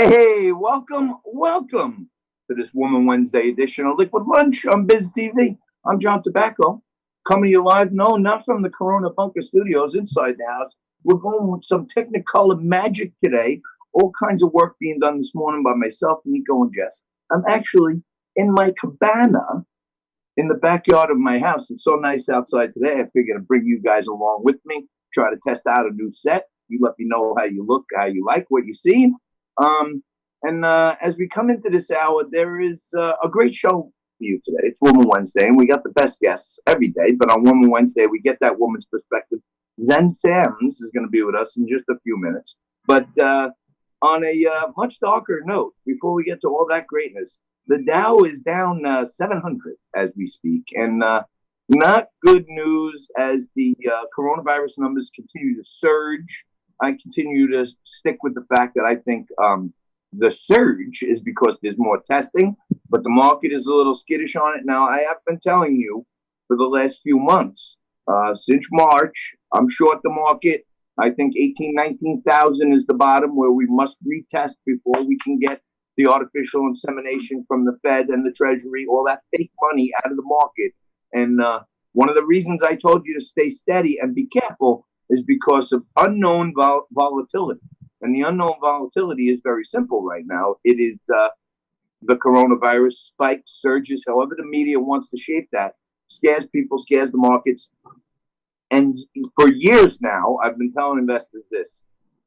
Hey, welcome to this Woman Wednesday edition of Liquid Lunch on Biz TV. I'm John Tobacco, coming to you live. No, not from the Corona Bunker Studios inside the house. We're going with some Technicolor magic today. All kinds of work being done this morning by myself, Nico, and Jess. I'm actually in my cabana in the backyard of my house. It's so nice outside today. I figured I'd bring you guys along with me, try to test out a new set. You let me know how you look, how you like what you see. And as we come into this hour, there is a great show for you today. It's Woman Wednesday, and we got the best guests every day. But on Woman Wednesday, we get that woman's perspective. Zen Sams is going to be with us in just a few minutes. But on a much darker note, before we get to all that greatness, the Dow is down 700 as we speak. And not good news as the coronavirus numbers continue to surge. I continue to stick with the fact that I think the surge is because there's more testing, but the market is a little skittish on it. Now, I have been telling you for the last few months, since March, I'm short the market. I think 18, 19,000 is the bottom where we must retest before we can get the artificial insemination from the Fed and the Treasury, all that fake money out of the market. And one of the reasons I told you to stay steady and be careful is because of unknown volatility. And the unknown volatility is very simple right now. It is the coronavirus spikes, surges, however the media wants to shape that, scares people, scares the markets. And for years now, I've been telling investors this.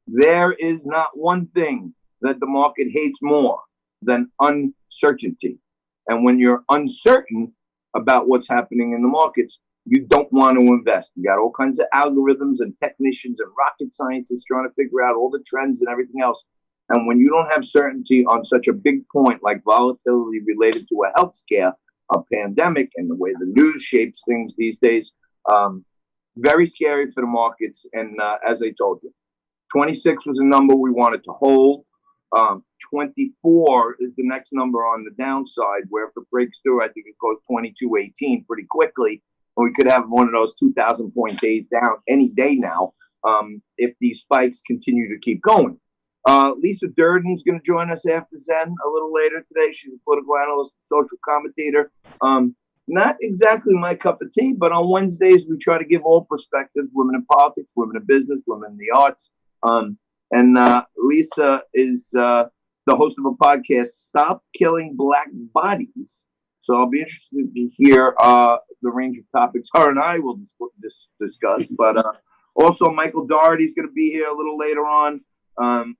There is not one thing that the market hates more than uncertainty. And when you're uncertain about what's happening in the markets, you don't want to invest. You got all kinds of algorithms and technicians and rocket scientists trying to figure out all the trends and everything else. And when you don't have certainty on such a big point like volatility related to a health scare, a pandemic, and the way the news shapes things these days, very scary for the markets. And as I told you, 26 was a number we wanted to hold. 24 is the next number on the downside, where if it breaks through, I think it goes 22.18 pretty quickly. And we could have one of those 2,000 point days down any day now if these spikes continue to keep going. Lisa Durden's going to join us after Zen a little later today. She's a political analyst, social commentator. Not exactly my cup of tea, but on Wednesdays we try to give all perspectives: women in politics, women in business, women in the arts. And Lisa is the host of a podcast, Stop Killing Black Bodies. So I'll be interested to hear the range of topics her and I will discuss. But also Michael Dougherty's going to be here a little later on.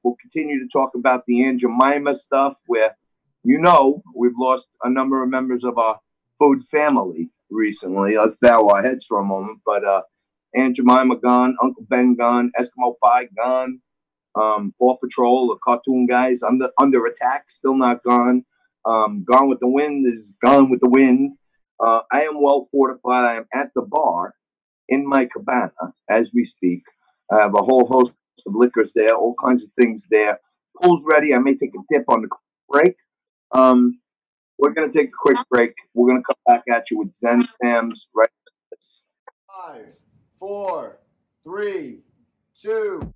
We'll continue to talk about the Aunt Jemima stuff, where, we've lost a number of members of our food family recently. Let's bow our heads for a moment. But Aunt Jemima gone, Uncle Ben gone, Eskimo Pie gone, Paw Patrol, the cartoon guys under attack, still not gone. Gone with the Wind is gone with the wind. I am well fortified. I am at the bar in my cabana as we speak. I have a whole host of liquors there, all kinds of things there. Pool's ready. I may take a dip on the break. We're going to take a quick break. We're going to come back at you with Zen Sam's right after this. 5, 4, 3, 2.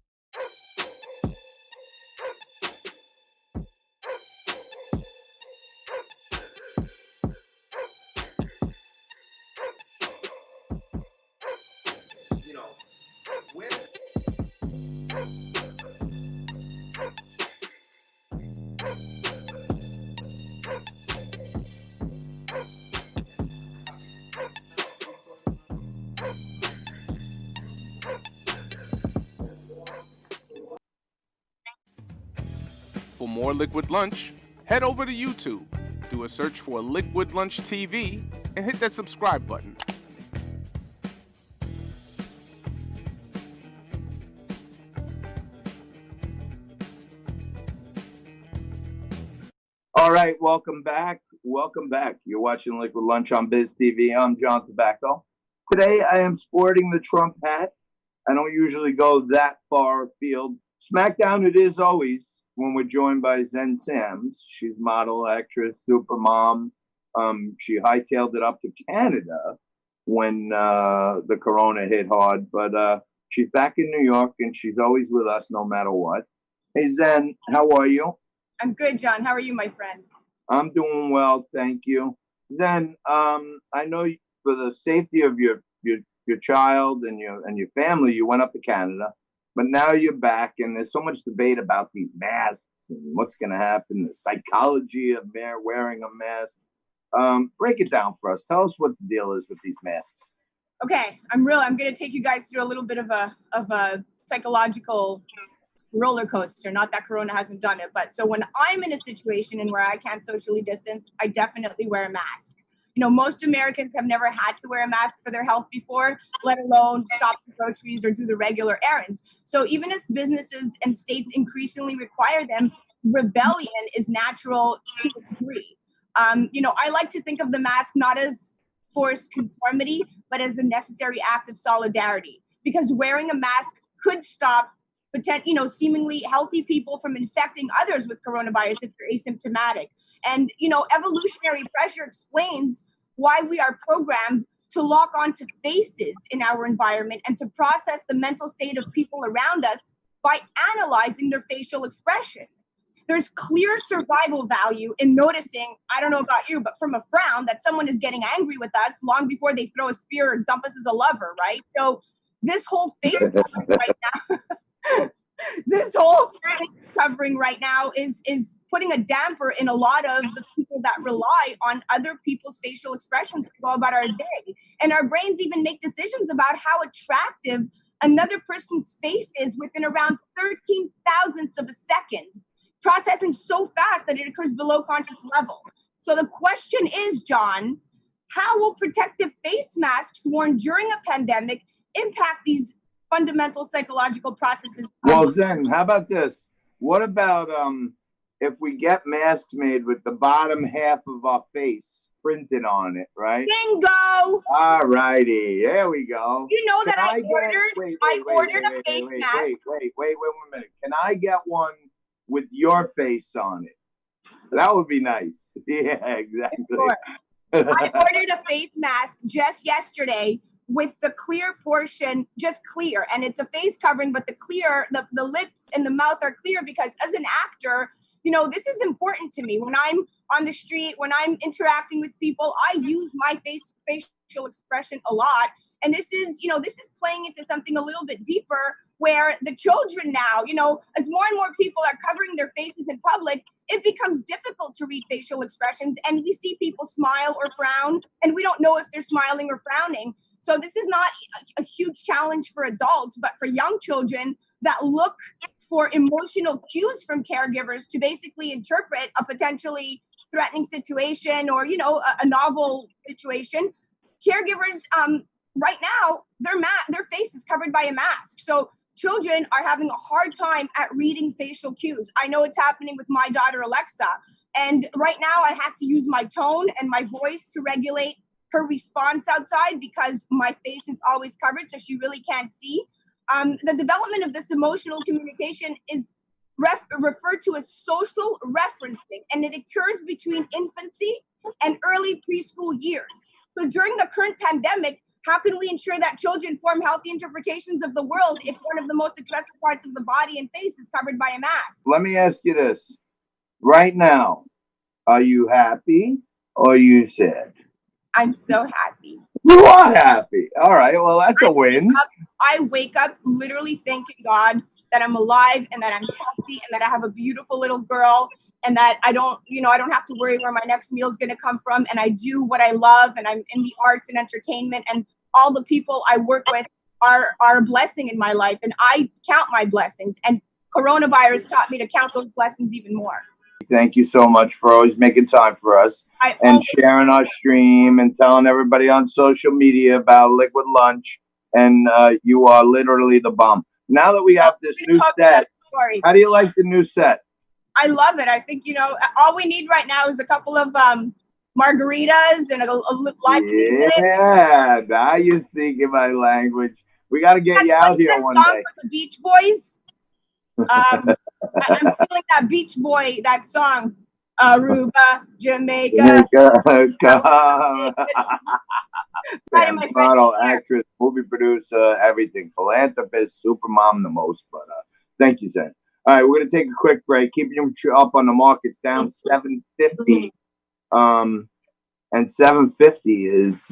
For more Liquid Lunch, head over to YouTube, do a search for Liquid Lunch TV, and hit that subscribe button. All right, welcome back. Welcome back. You're watching Liquid Lunch on Biz TV. I'm John Tobacco. Today I am sporting the Trump hat. I don't usually go that far afield. SmackDown it is always when we're joined by Zen Sams. She's model, actress, super mom. She hightailed it up to Canada when the corona hit hard, but she's back in New York and she's always with us no matter what. Hey Zen, how are you? I'm good, John. How are you, my friend? I'm doing well, thank you. Zen, I know for the safety of your child and your family, you went up to Canada, but now you're back, and there's so much debate about these masks and what's going to happen, the psychology of wearing a mask. Break it down for us. Tell us what the deal is with these masks. Okay, I'm going to take you guys through a little bit of a psychological roller coaster. Not that Corona hasn't done it, but so when I'm in a situation and where I can't socially distance, I definitely wear a mask. You know, most Americans have never had to wear a mask for their health before, let alone shop for groceries or do the regular errands. So even as businesses and states increasingly require them, rebellion is natural to a degree. You know, I like to think of the mask not as forced conformity, but as a necessary act of solidarity, because wearing a mask could stop seemingly healthy people from infecting others with coronavirus if they're asymptomatic. And, you know, evolutionary pressure explains why we are programmed to lock onto faces in our environment and to process the mental state of people around us by analyzing their facial expression. There's clear survival value in noticing, I don't know about you, but from a frown that someone is getting angry with us long before they throw a spear or dump us as a lover, right? So this whole face covering right now, this whole face covering right now is putting a damper in a lot of the people that rely on other people's facial expressions to go about our day. And our brains even make decisions about how attractive another person's face is within around 13 thousandths of a second, processing so fast that it occurs below conscious level. So the question is, John, how will protective face masks worn during a pandemic impact these fundamental psychological processes? Well, Zen, how about this? What about if we get masks made with the bottom half of our face printed on it, right? Bingo! All righty, there we go. You know that I ordered a face mask. Wait a minute. Can I get one with your face on it? That would be nice. Yeah, exactly. I ordered a face mask just yesterday with the clear portion, just clear. And it's a face covering, but the lips and the mouth are clear because as an actor, you know, this is important to me. When I'm on the street, when I'm interacting with people, I use my facial expression a lot. And this is playing into something a little bit deeper where the children now, you know, as more and more people are covering their faces in public, it becomes difficult to read facial expressions. And we see people smile or frown, and we don't know if they're smiling or frowning. So this is not a huge challenge for adults, but for young children that look for emotional cues from caregivers to basically interpret a potentially threatening situation or, you know, a novel situation. Caregivers, right now, their face is covered by a mask. So children are having a hard time at reading facial cues. I know it's happening with my daughter, Alexa. And right now I have to use my tone and my voice to regulate her response outside because my face is always covered, so she really can't see. The development of this emotional communication is referred to as social referencing, and it occurs between infancy and early preschool years. So during the current pandemic, how can we ensure that children form healthy interpretations of the world if one of the most expressive parts of the body and face is covered by a mask? Let me ask you this. Right now, are you happy or are you sad? I'm so happy. You are happy. All right. Well, that's a win. I wake up literally thanking God that I'm alive and that I'm healthy and that I have a beautiful little girl and that I don't have to worry where my next meal is going to come from. And I do what I love and I'm in the arts and entertainment and all the people I work with are a blessing in my life. And I count my blessings, and coronavirus taught me to count those blessings even more. Thank you so much for always making time for us and sharing our stream and telling everybody on social media about Liquid Lunch. And you are literally the bomb. Now that we have this new set, how do you like the new set? I love it. I think, you know, all we need right now is a couple of margaritas and a live music. Yeah, now you're speaking my language. We got to get you out here one day. For the Beach Boys. I'm feeling that Beach Boy, that song, Aruba, Jamaica. Model, actress, movie producer, everything. Philanthropist, super mom, the most. But thank you, Zen. All right, we're gonna take a quick break. Keeping you up on the markets, down 750. And 750 is.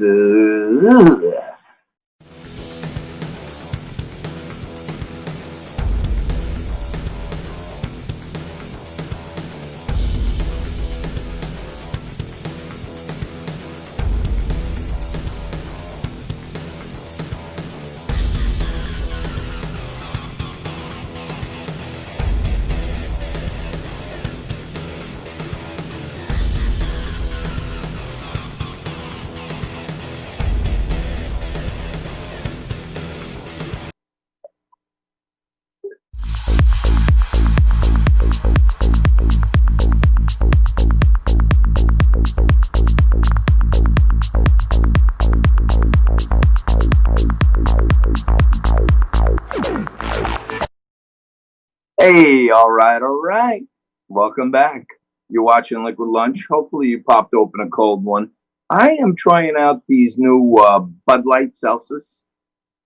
Hey, all right. Welcome back. You're watching Liquid Lunch. Hopefully you popped open a cold one. I am trying out these new Bud Light Seltzers.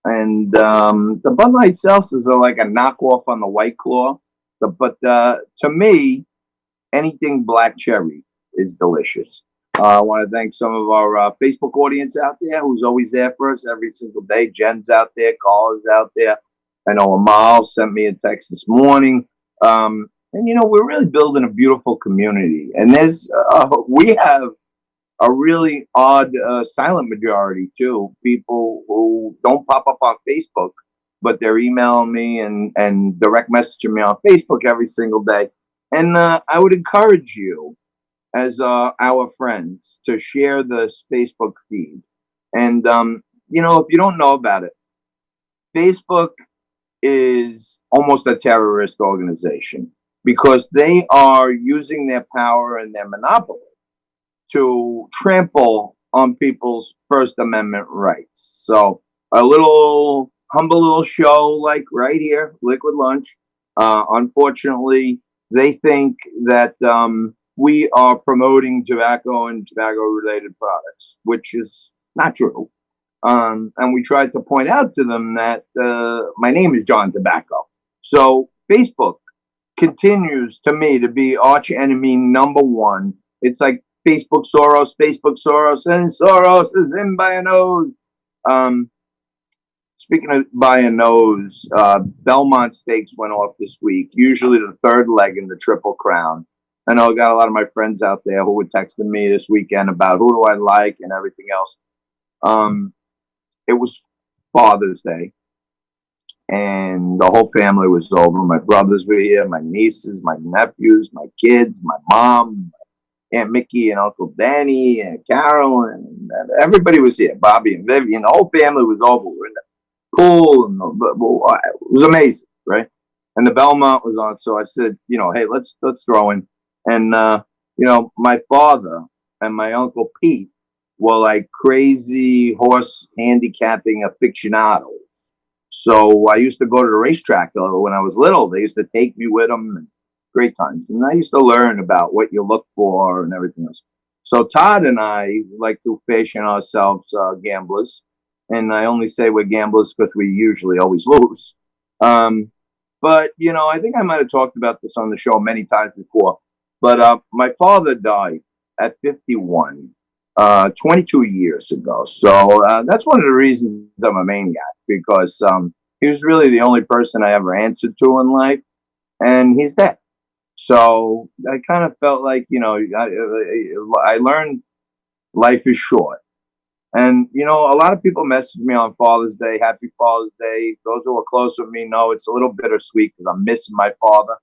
And the Bud Light Seltzers are like a knockoff on the White Claw. But to me, anything black cherry is delicious. I want to thank some of our Facebook audience out there who's always there for us every single day. Jen's out there, Carl is out there. I know Amal sent me a text this morning. And, we're really building a beautiful community. And we have a really odd silent majority, too. People who don't pop up on Facebook, but they're emailing me and direct messaging me on Facebook every single day. And I would encourage you, as our friends, to share this Facebook feed. And, if you don't know about it, Facebook is almost a terrorist organization because they are using their power and their monopoly to trample on people's First Amendment rights. So a humble little show like right here, Liquid Lunch. Unfortunately, they think that we are promoting tobacco and tobacco-related products, which is not true. And we tried to point out to them that my name is John Tobacco. So Facebook continues to me to be arch enemy number one. It's like Facebook Soros, and Soros is in by a nose. Speaking of by a nose, Belmont Stakes went off this week, usually the third leg in the Triple Crown. I know I got a lot of my friends out there who were texting me this weekend about who do I like and everything else. It was Father's Day, and the whole family was over. My brothers were here, my nieces, my nephews, my kids, my mom, Aunt Mickey and Uncle Danny and Carol, and everybody was here. Bobby and Vivian, the whole family was over. We were in the pool, and it was amazing, right? And the Belmont was on, so I said, hey, let's throw in. And my father and my Uncle Pete were like crazy horse handicapping aficionados. So I used to go to the racetrack when I was little. They used to take me with them, and great times. And I used to learn about what you look for and everything else. So Todd and I like to fashion ourselves gamblers. And I only say we're gamblers because we usually always lose. But, I think I might have talked about this on the show many times before. But my father died at 51. 22 years ago. So that's one of the reasons I'm a maniac, because he was really the only person I ever answered to in life, and he's dead. So I kind of felt like, I learned life is short. And, a lot of people message me on Father's Day, Happy Father's Day. Those who are close with me know it's a little bittersweet because I'm missing my father.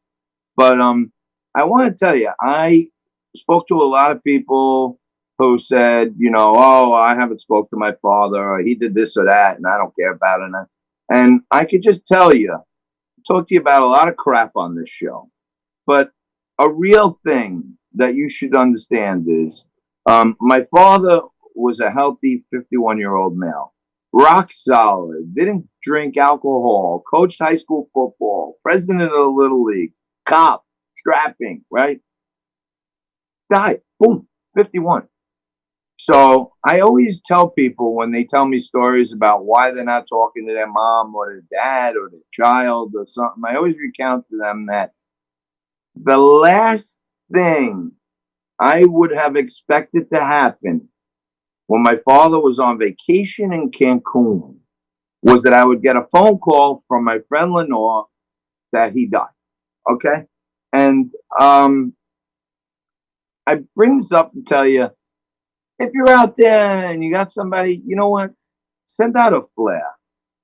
But I want to tell you, I spoke to a lot of people who said, oh, I haven't spoke to my father, or he did this or that, and I don't care about it. And I could just talk to you about a lot of crap on this show. But a real thing that you should understand is my father was a healthy 51-year-old male, rock solid, didn't drink alcohol, coached high school football, president of the Little League, cop, strapping, right? Died, boom, 51. So I always tell people when they tell me stories about why they're not talking to their mom or their dad or their child or something, I always recount to them that the last thing I would have expected to happen when my father was on vacation in Cancun was that I would get a phone call from my friend Lenore that he died. Okay? And I bring this up to tell you, if you're out there and you got somebody, you know what? Send out a flare.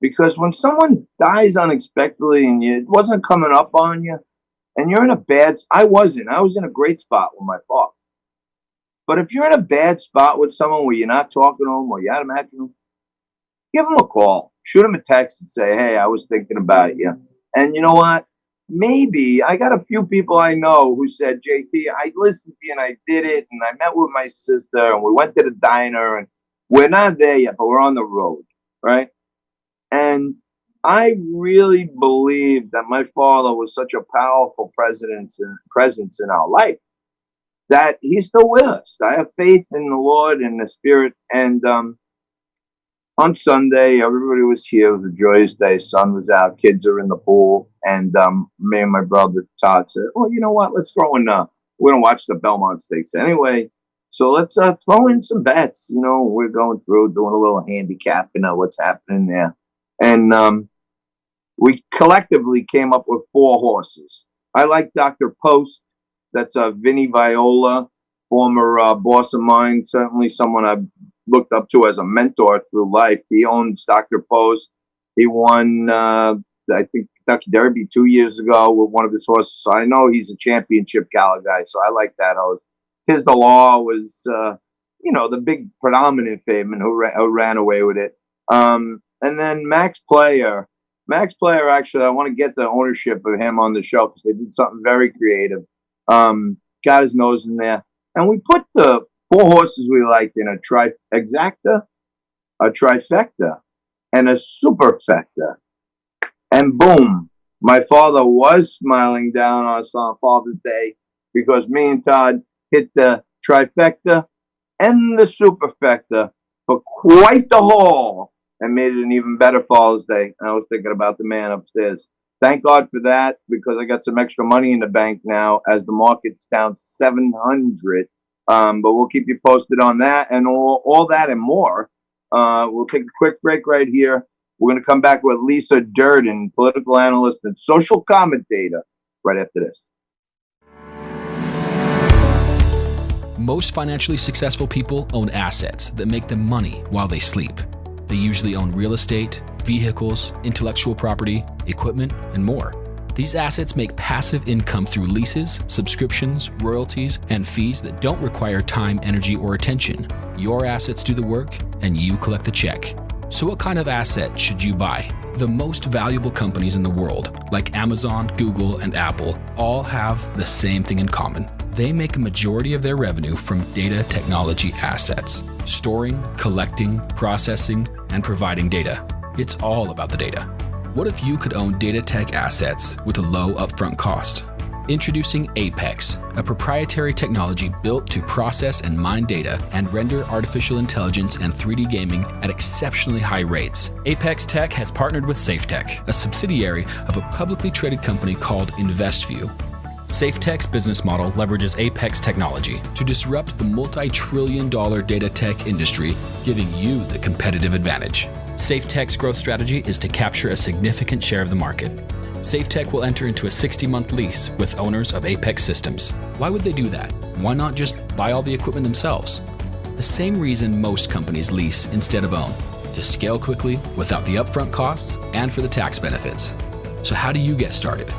Because when someone dies unexpectedly and it wasn't coming up on you, and you're in a bad, I was in a great spot with my father. But if you're in a bad spot with someone where you're not talking to them or you're out of match with them, give them a call, shoot them a text and say, hey, I was thinking about you. And you know what? Maybe I got a few people I know who said, JT, I listened to you and I did it. And I met with my sister and we went to the diner and we're not there yet, but we're on the road. Right. And I really believe that my father was such a powerful presence in our life that he's still with us. I have faith in the Lord and the Spirit. And on Sunday, everybody was here. It was a joyous day. Sun was out. Kids are in the pool. And me and my brother Todd said, well, you know what? Let's throw in, we're going to watch the Belmont Stakes anyway. So let's throw in some bets. You know, we're going through, doing a little handicapping of what's happening there. And we collectively came up with 4 horses. I like Dr. Post. That's Vinny Viola, former boss of mine, certainly someone I've looked up to as a mentor through life. He owns Dr. Post. He won, I think, Kentucky Derby 2 years ago with one of his horses. So I know he's a championship gala guy. So I like that horse. His the Law was, the big predominant favorite who ran away with it. And then Max Player. Max Player, actually, I want to get the ownership of him on the show because they did something very creative. Got his nose in there. And we put the 4 horses we liked in a trifecta, and a superfecta. And boom, my father was smiling down on us on Father's Day because me and Todd hit the trifecta and the superfecta for quite the haul and made it an even better Father's Day. And I was thinking about the man upstairs. Thank God for that because I got some extra money in the bank now as the market's down 700. But we'll keep you posted on that and all that and more. We'll take a quick break right here. We're going to come back with Lisa Durden, political analyst and social commentator, right after this. Most financially successful people own assets that make them money while they sleep. They usually own real estate, vehicles, intellectual property, equipment, and more. These assets make passive income through leases, subscriptions, royalties, and fees that don't require time, energy, or attention. Your assets do the work, and you collect the check. So what kind of asset should you buy? The most valuable companies in the world, like Amazon, Google, and Apple, all have the same thing in common. They make a majority of their revenue from data technology assets, storing, collecting, processing, and providing data. It's all about the data. What if you could own data tech assets with a low upfront cost? Introducing Apex, a proprietary technology built to process and mine data and render artificial intelligence and 3D gaming at exceptionally high rates. Apex Tech has partnered with SafeTech, a subsidiary of a publicly traded company called InvestView. SafeTech's business model leverages Apex technology to disrupt the multi-trillion-dollar data tech industry, giving you the competitive advantage. SafeTech's growth strategy is to capture a significant share of the market. SafeTech will enter into a 60-month lease with owners of Apex Systems. Why would they do that? Why not just buy all the equipment themselves? The same reason most companies lease instead of own, to scale quickly without the upfront costs and for the tax benefits. So how do you get started?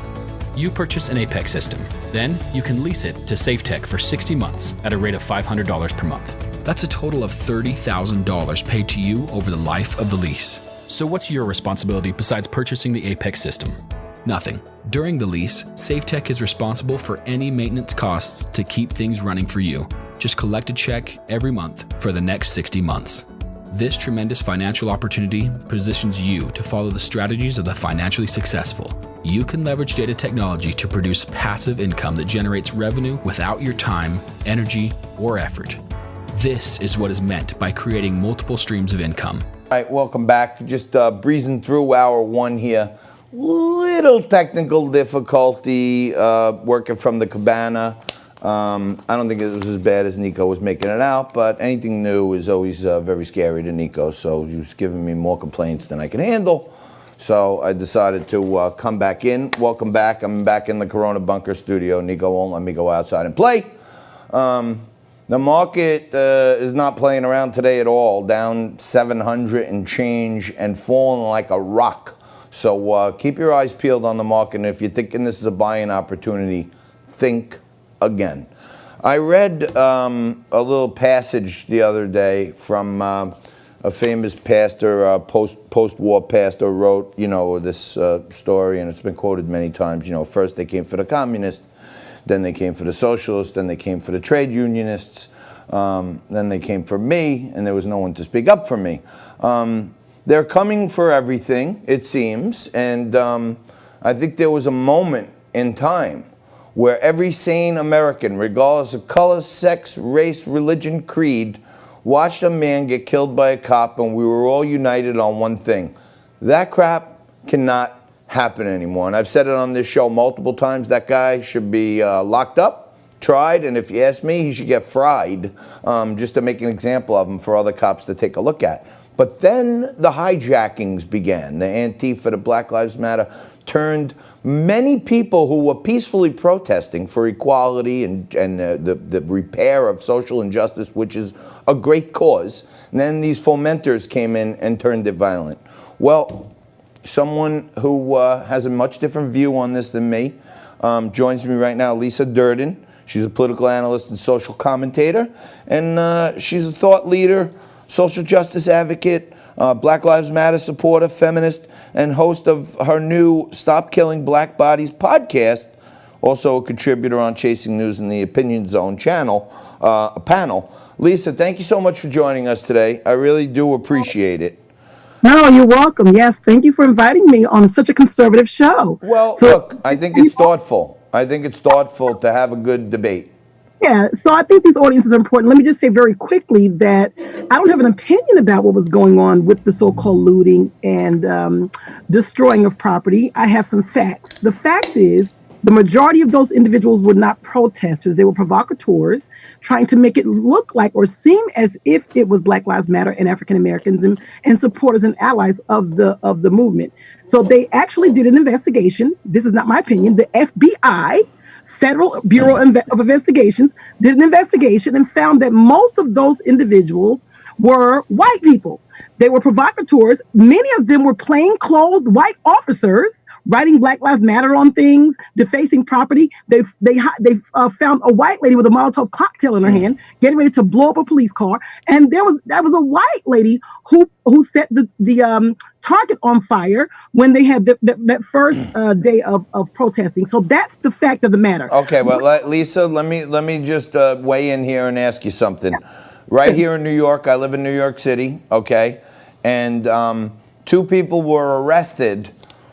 You purchase an Apex system. Then you can lease it to SafeTech for 60 months at a rate of $500 per month. That's a total of $30,000 paid to you over the life of the lease. So what's your responsibility besides purchasing the Apex system? Nothing. During the lease, SafeTech is responsible for any maintenance costs to keep things running for you. Just collect a check every month for the next 60 months. This tremendous financial opportunity positions you to follow the strategies of the financially successful. You can leverage data technology to produce passive income that generates revenue without your time, energy, or effort. This is what is meant by creating multiple streams of income. All right, welcome back. Just breezing through hour 1 here. Little little technical difficulty working from the cabana. I don't think it was as bad as Nico was making it out, but anything new is always very scary to Nico, so he was giving me more complaints than I can handle. So I decided to come back in. Welcome back. I'm back in the Corona Bunker studio. Nico won't let me go outside and play. The market is not playing around today at all, down 700 and change and falling like a rock. So keep your eyes peeled on the market, and if you're thinking this is a buying opportunity, think again. I read a little passage the other day from a famous pastor, post-war pastor, wrote, this story, and it's been quoted many times. First they came for the communists, then they came for the socialists, then they came for the trade unionists, then they came for me, and there was no one to speak up for me. They're coming for everything, it seems, and I think there was a moment in time where every sane American, regardless of color, sex, race, religion, creed, watched a man get killed by a cop, and we were all united on one thing. That crap cannot happen anymore. And I've said it on this show multiple times. That guy should be locked up, tried, and if you ask me, he should get fried, just to make an example of him for other cops to take a look at. But then the hijackings began. The Antifa, the Black Lives Matter, turned many people who were peacefully protesting for equality and the repair of social injustice, which is a great cause. And then these fomenters came in and turned it violent. Well, someone who has a much different view on this than me joins me right now, Lisa Durden. She's a political analyst and social commentator, and she's a thought leader, social justice advocate, Black Lives Matter supporter, feminist, and host of her new Stop Killing Black Bodies podcast, also a contributor on Chasing News and the Opinion Zone channel, panel. Lisa, thank you so much for joining us today. I really do appreciate it. No, you're welcome. Yes, thank you for inviting me on such a conservative show. Well, look, I think it's thoughtful. I think it's thoughtful to have a good debate. Yeah, so I think these audiences are important. Let me just say very quickly that I don't have an opinion about what was going on with the so-called looting and destroying of property. I have some facts. The fact is, the majority of those individuals were not protesters. They were provocateurs trying to make it look like or seem as if it was Black Lives Matter and African Americans and supporters and allies of the movement. So they actually did an investigation. This is not my opinion. The FBI, Federal Bureau of Investigations, did an investigation and found that most of those individuals were white people. They were provocateurs. Many of them were plainclothes white officers writing Black Lives Matter on things, defacing property. They found a white lady with a Molotov cocktail in her hand, getting ready to blow up a police car. And that was a white lady who set the Target on fire when they had that first day of protesting. So that's the fact of the matter. Okay, well, Lisa, let me just weigh in here and ask you something. Yeah. Right here in New York, I live in New York City, okay? And 2 people were arrested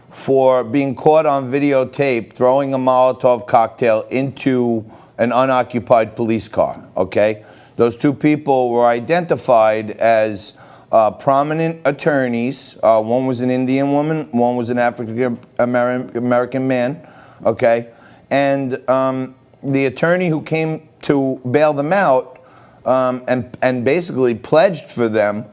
for being caught on videotape throwing a Molotov cocktail into an unoccupied police car, okay? Those 2 people were identified as prominent attorneys. One was an Indian woman, one was an African American man, okay? And the attorney who came to bail them out and basically pledged for them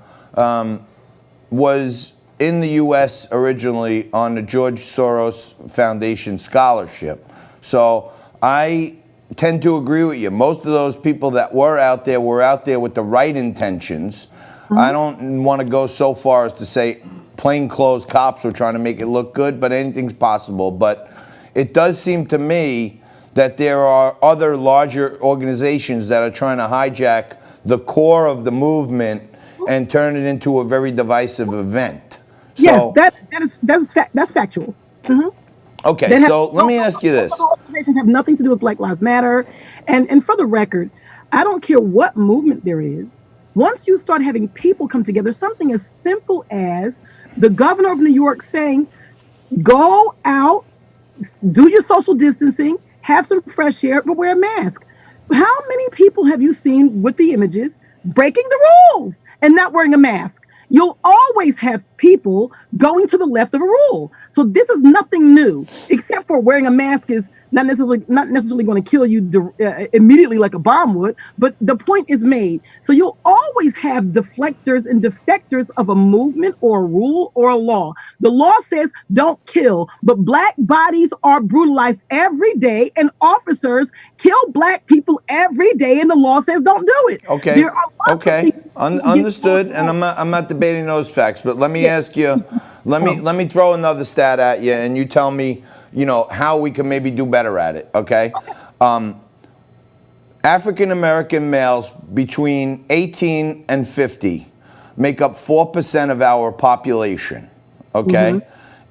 was in the U.S. originally on the George Soros Foundation scholarship. So I tend to agree with you. Most of those people that were out there with the right intentions. Mm-hmm. I don't want to go so far as to say plainclothes cops were trying to make it look good, but anything's possible. But it does seem to me that there are other larger organizations that are trying to hijack the core of the movement and turn it into a very divisive event. So, yes, that's factual. Mm-hmm. Okay, so let me ask you this. Organizations have nothing to do with Black Lives Matter. And for the record, I don't care what movement there is. Once you start having people come together, something as simple as the governor of New York saying, go out, do your social distancing, have some fresh air, but wear a mask. How many people have you seen with the images breaking the rules and not wearing a mask? you'll always have people going to the left of a rule. So this is nothing new, except for wearing a mask is not necessarily going to kill you immediately like a bomb would, but the point is made. So you'll always have deflectors and defectors of a movement or a rule or a law. The law says don't kill, but black bodies are brutalized every day, and officers kill black people every day, and the law says don't do it. Okay. There are lots of Okay. people Understood. And I'm not debating those facts, but let me ask you. Let me throw another stat at you, and you tell me, how we can maybe do better at it. Okay. African American males between 18 and 50 make up 4% of our population. Okay.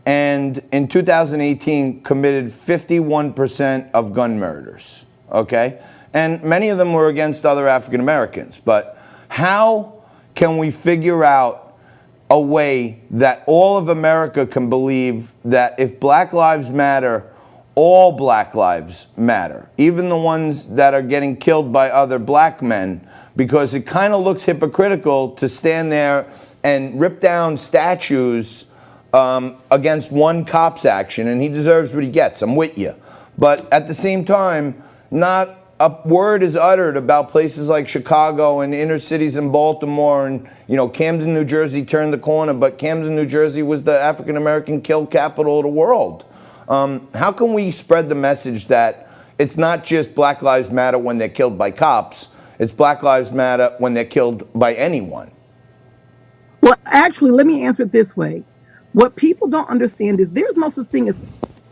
And in 2018 committed 51% of gun murders. Okay. And many of them were against other African Americans. But how can we figure out a way that all of America can believe that if Black Lives Matter, all Black lives matter, even the ones that are getting killed by other black men, because it kind of looks hypocritical to stand there and rip down statues against one cop's action, and he deserves what he gets. I'm with you. But at the same time, not a word is uttered about places like Chicago and inner cities in Baltimore and, Camden, New Jersey turned the corner, but Camden, New Jersey was the African-American kill capital of the world. How can we spread the message that it's not just Black Lives Matter when they're killed by cops, it's Black Lives Matter when they're killed by anyone? Well, actually, let me answer it this way. What people don't understand is there's no such thing as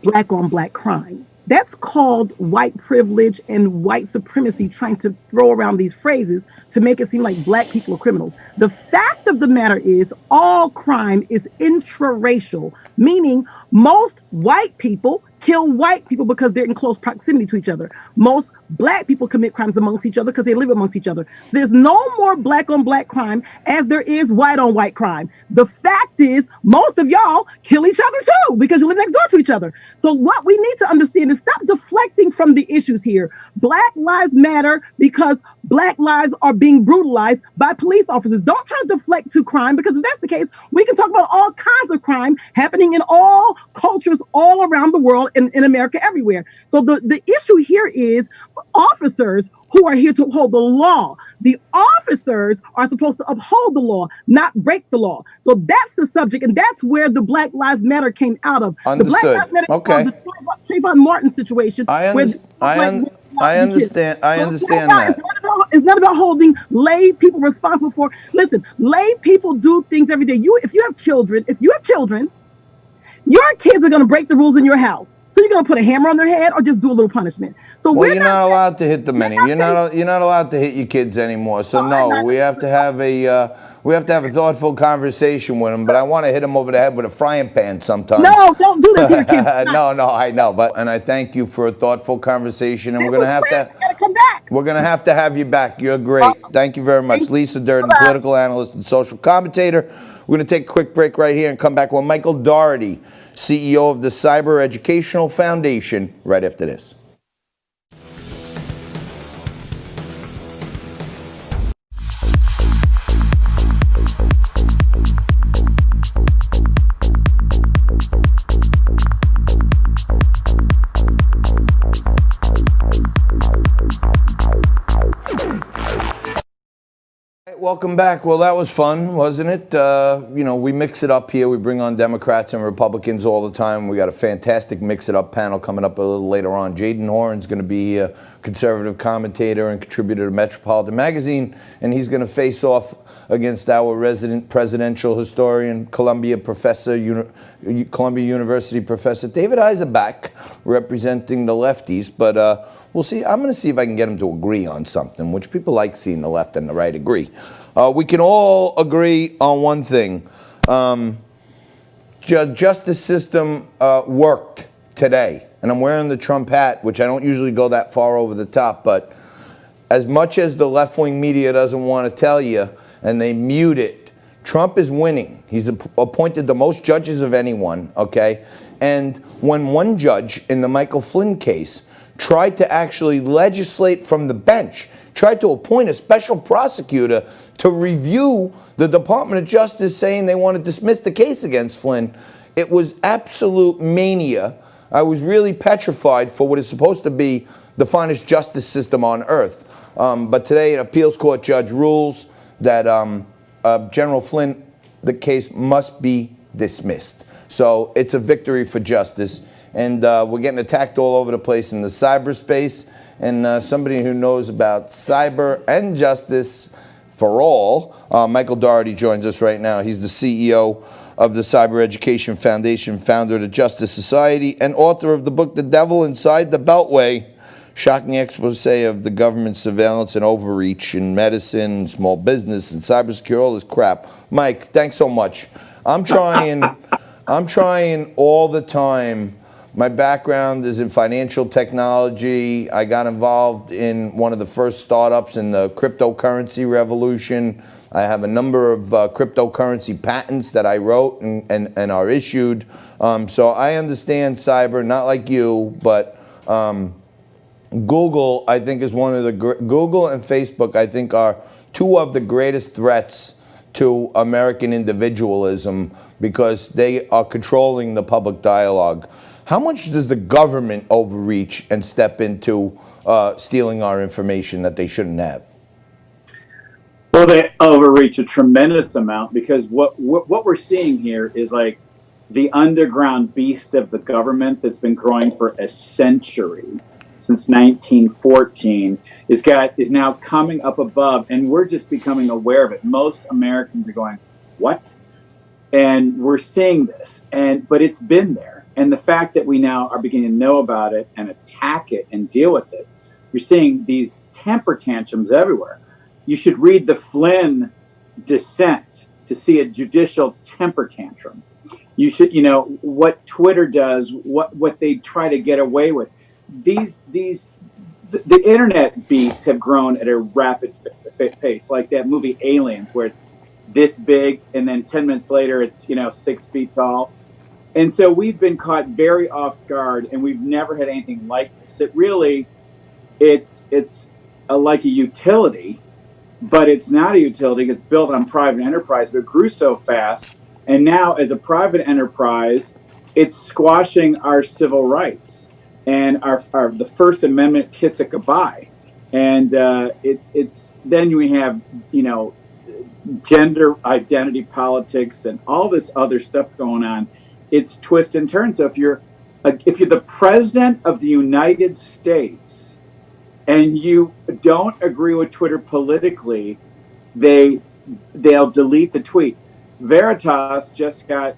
black on black crime. That's called white privilege and white supremacy trying to throw around these phrases to make it seem like black people are criminals. The fact of the matter is all crime is intraracial, meaning most white people kill white people because they're in close proximity to each other. Most black people commit crimes amongst each other because they live amongst each other. There's no more black on black crime as there is white on white crime. The fact is most of y'all kill each other too because you live next door to each other. So what we need to understand is stop deflecting from the issues here. Black lives matter because black lives are being brutalized by police officers. Don't try to deflect to crime, because if that's the case, we can talk about all kinds of crime happening in all cultures all around the world, in America, everywhere. So the issue here is officers who are here to uphold the law. The officers are supposed to uphold the law, not break the law. So that's the subject, and that's where the Black Lives Matter came out of. Understood. The Black Lives Matter Okay. came out of the Trayvon Martin situation. I understand that. It's not about holding lay people responsible for. Listen, lay people do things every day. If you have children, your kids are going to break the rules in your house. So you're going to put a hammer on their head or just do a little punishment. So Well, you're not allowed to hit them any. You're not allowed to hit your kids anymore. So no, we have to have a thoughtful conversation with them. But I want to hit them over the head with a frying pan sometimes. No, don't do that to your kids. No, I know. And I thank you for a thoughtful conversation. And we're gonna have to. You gotta come back. We're gonna have to have you back. You're great. Thank you very much, Lisa Durden, political analyst and social commentator. We're gonna take a quick break right here and come back with Michael Dougherty, CEO of the Cyber Educational Foundation, right after this. Welcome back. Well, that was fun, wasn't it? We mix it up here. We bring on Democrats and Republicans all the time. We got a fantastic Mix It Up panel coming up a little later on. Jaden Horan's going to be a conservative commentator and contributor to Metropolitan Magazine, and he's going to face off against our resident presidential historian, Columbia University professor David Eisenbach, representing the lefties. But we'll see. I'm going to see if I can get him to agree on something, which people like seeing the left and the right agree. We can all agree on one thing. Justice system worked today. And I'm wearing the Trump hat, which I don't usually go that far over the top. But as much as the left-wing media doesn't want to tell you, and they mute it, Trump is winning. He's appointed the most judges of anyone, okay? And when one judge in the Michael Flynn case tried to actually legislate from the bench, tried to appoint a special prosecutor to review the Department of Justice saying they want to dismiss the case against Flynn. It was absolute mania. I was really petrified for what is supposed to be the finest justice system on earth. But today, an appeals court judge rules that General Flynn, the case must be dismissed. So it's a victory for justice. And we're getting attacked all over the place in the cyberspace. And somebody who knows about cyber and justice for all, Michael Dougherty joins us right now. He's the CEO of the Cyber Education Foundation, founder of the Justice Society, and author of the book, The Devil Inside the Beltway, shocking expose of the government surveillance and overreach in medicine, small business, and cybersecurity, all this crap. Mike, thanks so much. I'm trying all the time. My background is in financial technology. I got involved in one of the first startups in the cryptocurrency revolution. I have a number of cryptocurrency patents that I wrote and are issued. So I understand cyber, not like you, but Google, I think, is one of the Google and Facebook, I think, are two of the greatest threats to American individualism because they are controlling the public dialogue. How much does the government overreach and step into stealing our information that they shouldn't have? Well, they overreach a tremendous amount because what we're seeing here is like the underground beast of the government that's been growing for a century, since 1914, is now coming up above, and we're just becoming aware of it. Most Americans are going, "What?" And we're seeing this, but it's been there. And the fact that we now are beginning to know about it and attack it and deal with it, you're seeing these temper tantrums everywhere. You should read the Flynn dissent to see a judicial temper tantrum. You should, what Twitter does, what they try to get away with. The internet beasts have grown at a rapid pace, like that movie Aliens, where it's this big and then 10 minutes later it's 6 feet tall. And so we've been caught very off guard, and we've never had anything like this. It's like a utility, but it's not a utility. It's built on private enterprise, but it grew so fast. And now, as a private enterprise, it's squashing our civil rights and the First Amendment kiss it goodbye. And it's then we have gender identity politics and all this other stuff going on. It's twist and turn. So if you're the president of the United States and you don't agree with Twitter politically, they'll delete the tweet. Veritas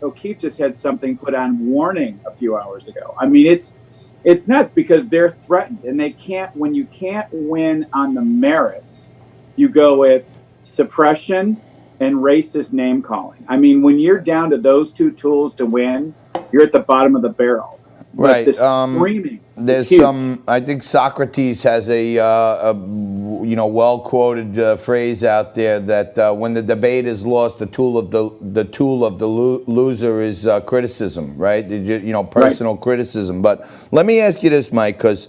O'Keefe just had something put on warning a few hours ago. I mean, it's nuts because they're threatened, and when you can't win on the merits, you go with suppression and racist name calling. I mean, when you're down to those two tools to win, you're at the bottom of the barrel. Right. But the screaming. There's some. I think Socrates has a well-quoted phrase out there that when the debate is lost, the tool of the loser is criticism. Right. Personal criticism. But let me ask you this, Mike, because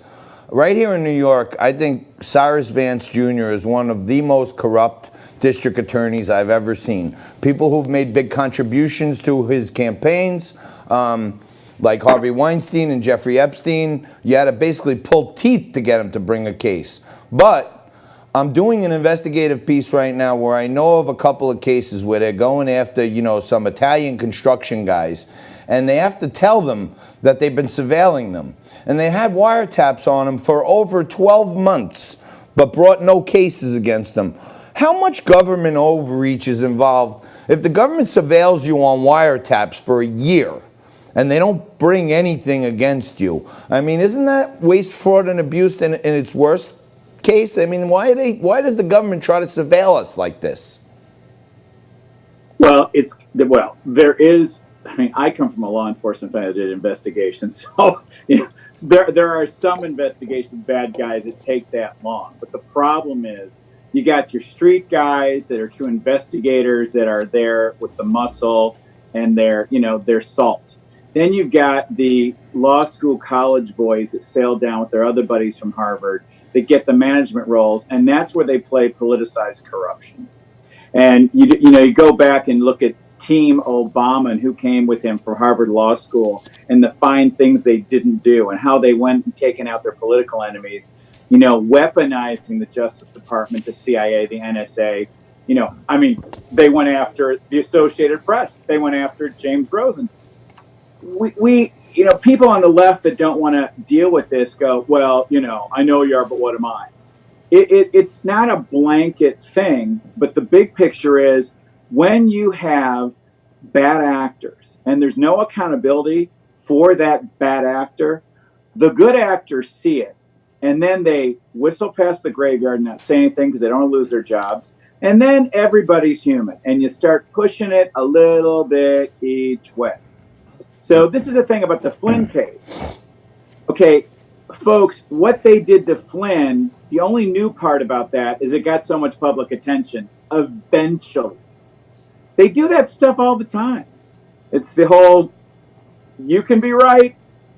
right here in New York, I think Cyrus Vance Jr. is one of the most corrupt district attorneys I've ever seen. People who've made big contributions to his campaigns. Like Harvey Weinstein and Jeffrey Epstein, you had to basically pull teeth to get him to bring a case. But I'm doing an investigative piece right now where I know of a couple of cases where they're going after, some Italian construction guys, and they have to tell them that they've been surveilling them. And they had wiretaps on them for over 12 months, but brought no cases against them. How much government overreach is involved? If the government surveils you on wiretaps for a year, and they don't bring anything against you, I mean, isn't that waste, fraud, and abuse in its worst case? I mean, why does the government try to surveil us like this? Well, there is. I mean, I come from a law enforcement family that did investigations, so there are some investigations, bad guys that take that long. But the problem is, you got your street guys that are true investigators that are there with the muscle and their salt. Then you've got the law school college boys that sail down with their other buddies from Harvard that get the management roles, and that's where they play politicized corruption. And you go back and look at Team Obama and who came with him for Harvard Law School and the fine things they didn't do and how they went and taken out their political enemies, weaponizing the Justice Department, the CIA, the NSA. They went after the Associated Press. They went after James Rosen. We people on the left that don't want to deal with this go, well, I know you are, but what am I? It's not a blanket thing, but the big picture is when you have bad actors and there's no accountability for that bad actor, the good actors see it and then they whistle past the graveyard and not say anything because they don't want to lose their jobs. And then everybody's human and you start pushing it a little bit each way. So this is the thing about the Flynn case. Okay, folks, what they did to Flynn, the only new part about that is it got so much public attention eventually. They do that stuff all the time. It's the whole, you can be right,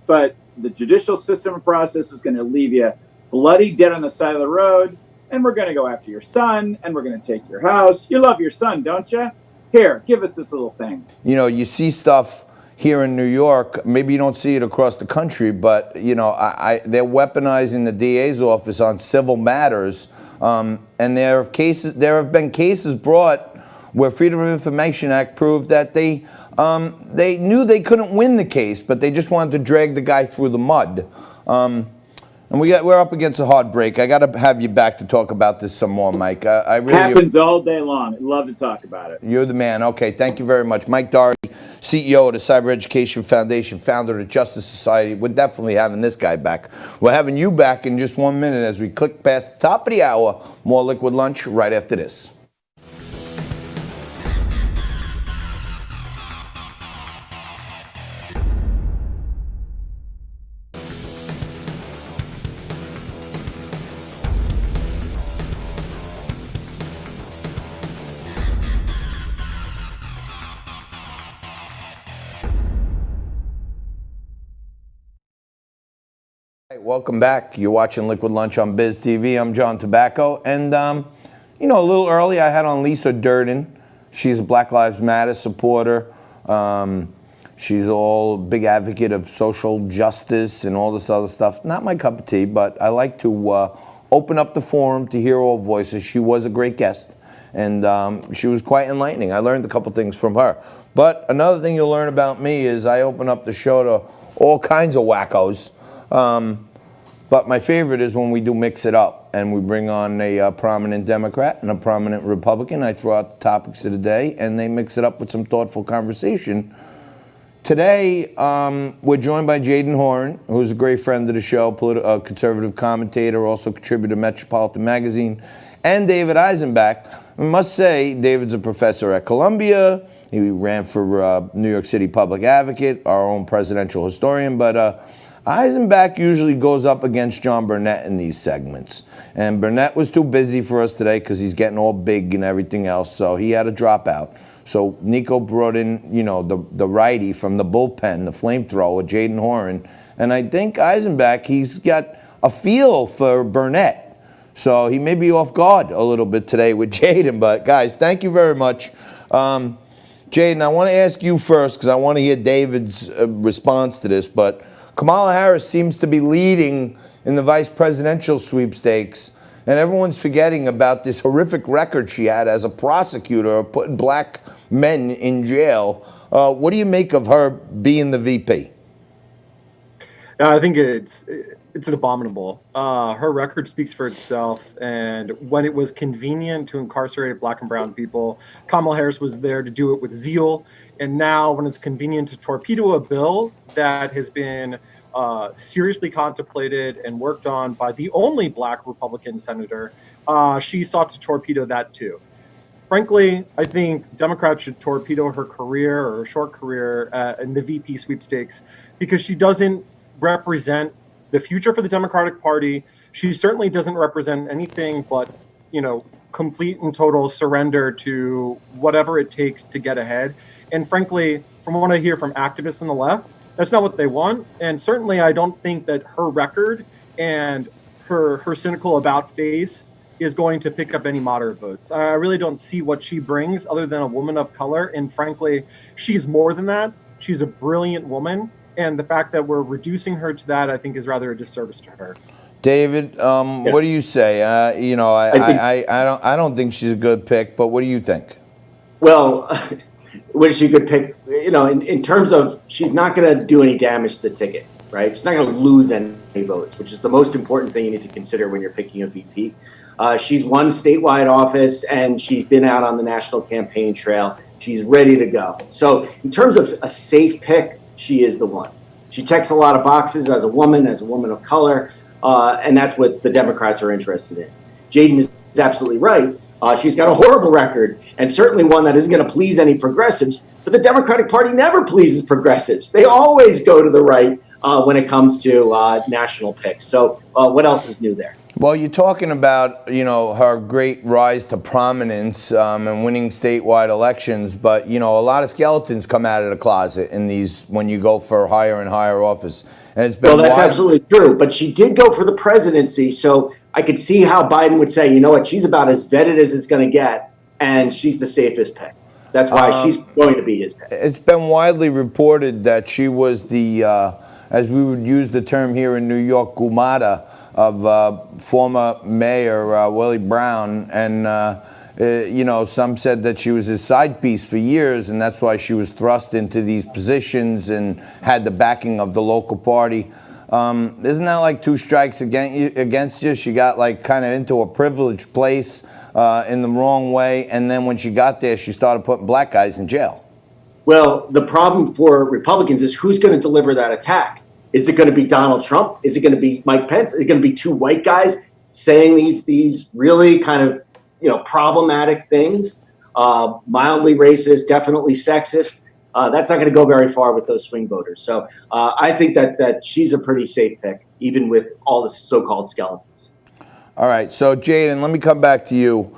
but the judicial system and process is going to leave you bloody dead on the side of the road, and we're going to go after your son, and we're going to take your house. You love your son, don't you? Here, give us this little thing. You see stuff here in New York. Maybe you don't see it across the country, but they're weaponizing the DA's office on civil matters, and there have been cases brought where Freedom of Information Act proved that they knew they couldn't win the case, but they just wanted to drag the guy through the mud. And we're up against a hard break. I got to have you back to talk about this some more, Mike. I really happens all day long. I'd love to talk about it. You're the man. Okay, thank you very much. Mike Doherty, CEO of the Cyber Education Foundation, founder of the Justice Society. We're definitely having this guy back. We're having you back in just 1 minute as we click past the top of the hour. More Liquid Lunch right after this. Welcome back. You're watching Liquid Lunch on Biz TV. I'm John Tobacco. And, a little early I had on Lisa Durden. She's a Black Lives Matter supporter. She's all big advocate of social justice and all this other stuff. Not my cup of tea, but I like to open up the forum to hear all voices. She was a great guest, and she was quite enlightening. I learned a couple things from her. But another thing you'll learn about me is I open up the show to all kinds of wackos. But my favorite is when we do mix it up and we bring on a prominent Democrat and a prominent Republican. I throw out the topics of the day and they mix it up with some thoughtful conversation. Today, we're joined by Jayden Horan, who's a great friend of the show, a conservative commentator, also contributor to Metropolitan Magazine, and David Eisenbach. I must say, David's a professor at Columbia. He ran for New York City Public Advocate, our own presidential historian, but Eisenbach usually goes up against John Burnett in these segments. And Burnett was too busy for us today because he's getting all big and everything else, so he had to drop out. So Nico brought in, the righty from the bullpen, the flamethrower, Jayden Horan. And I think Eisenbach, he's got a feel for Burnett. So he may be off guard a little bit today with Jayden. But guys, thank you very much. Jayden, I want to ask you first because I want to hear David's response to this. But Kamala Harris seems to be leading in the vice presidential sweepstakes, and everyone's forgetting about this horrific record she had as a prosecutor of putting black men in jail. What do you make of her being the VP? I think it's an abominable. Her record speaks for itself, and when it was convenient to incarcerate black and brown people, Kamala Harris was there to do it with zeal. And now when it's convenient to torpedo a bill that has been seriously contemplated and worked on by the only black Republican senator, she sought to torpedo that too. Frankly, I think Democrats should torpedo her career or her short career in the VP sweepstakes because she doesn't represent the future for the Democratic Party. She certainly doesn't represent anything but, complete and total surrender to whatever it takes to get ahead. And frankly, from what I hear from activists on the left, That's not what they want. And certainly I don't think that her record and her cynical about face is going to pick up any moderate votes. I really don't see what she brings other than a woman of color. And frankly, she's more than that. She's a brilliant woman. And the fact that we're reducing her to that, I think, is rather a disservice to her. David, what do you say? I don't think she's a good pick, but what do you think? Well, was she a good pick? In terms of, she's not going to do any damage to the ticket, right? She's not going to lose any votes, which is the most important thing you need to consider when you're picking a VP. She's won statewide office, and she's been out on the national campaign trail. She's ready to go. So in terms of a safe pick, she is the one. She checks a lot of boxes as a woman of color. And that's what the Democrats are interested in. Jaden is absolutely right. She's got a horrible record, and certainly one that isn't going to please any progressives. But the Democratic Party never pleases progressives. They always go to the right when it comes to national picks. So what else is new there? Well, you're talking about, her great rise to prominence and winning statewide elections, but, a lot of skeletons come out of the closet in these when you go for higher and higher office. And it's been that's absolutely true. But she did go for the presidency, so I could see how Biden would say, you know what, she's about as vetted as it's going to get, and she's the safest pick. That's why she's going to be his pick. It's been widely reported that she was the, as we would use the term here in New York, gumata of former Mayor Willie Brown, and some said that she was his side piece for years, and that's why she was thrust into these positions and had the backing of the local party. Isn't that like two strikes against you? She got like kind of into a privileged place in the wrong way, and then when she got there, she started putting black guys in jail. Well, the problem for Republicans is who's going to deliver that attack. Is it going to be Donald Trump? Is it going to be Mike Pence? Is it going to be two white guys saying these really kind of problematic things? Mildly racist, definitely sexist. That's not going to go very far with those swing voters. So I think that she's a pretty safe pick, even with all the so-called skeletons. All right. So Jaden, let me come back to you.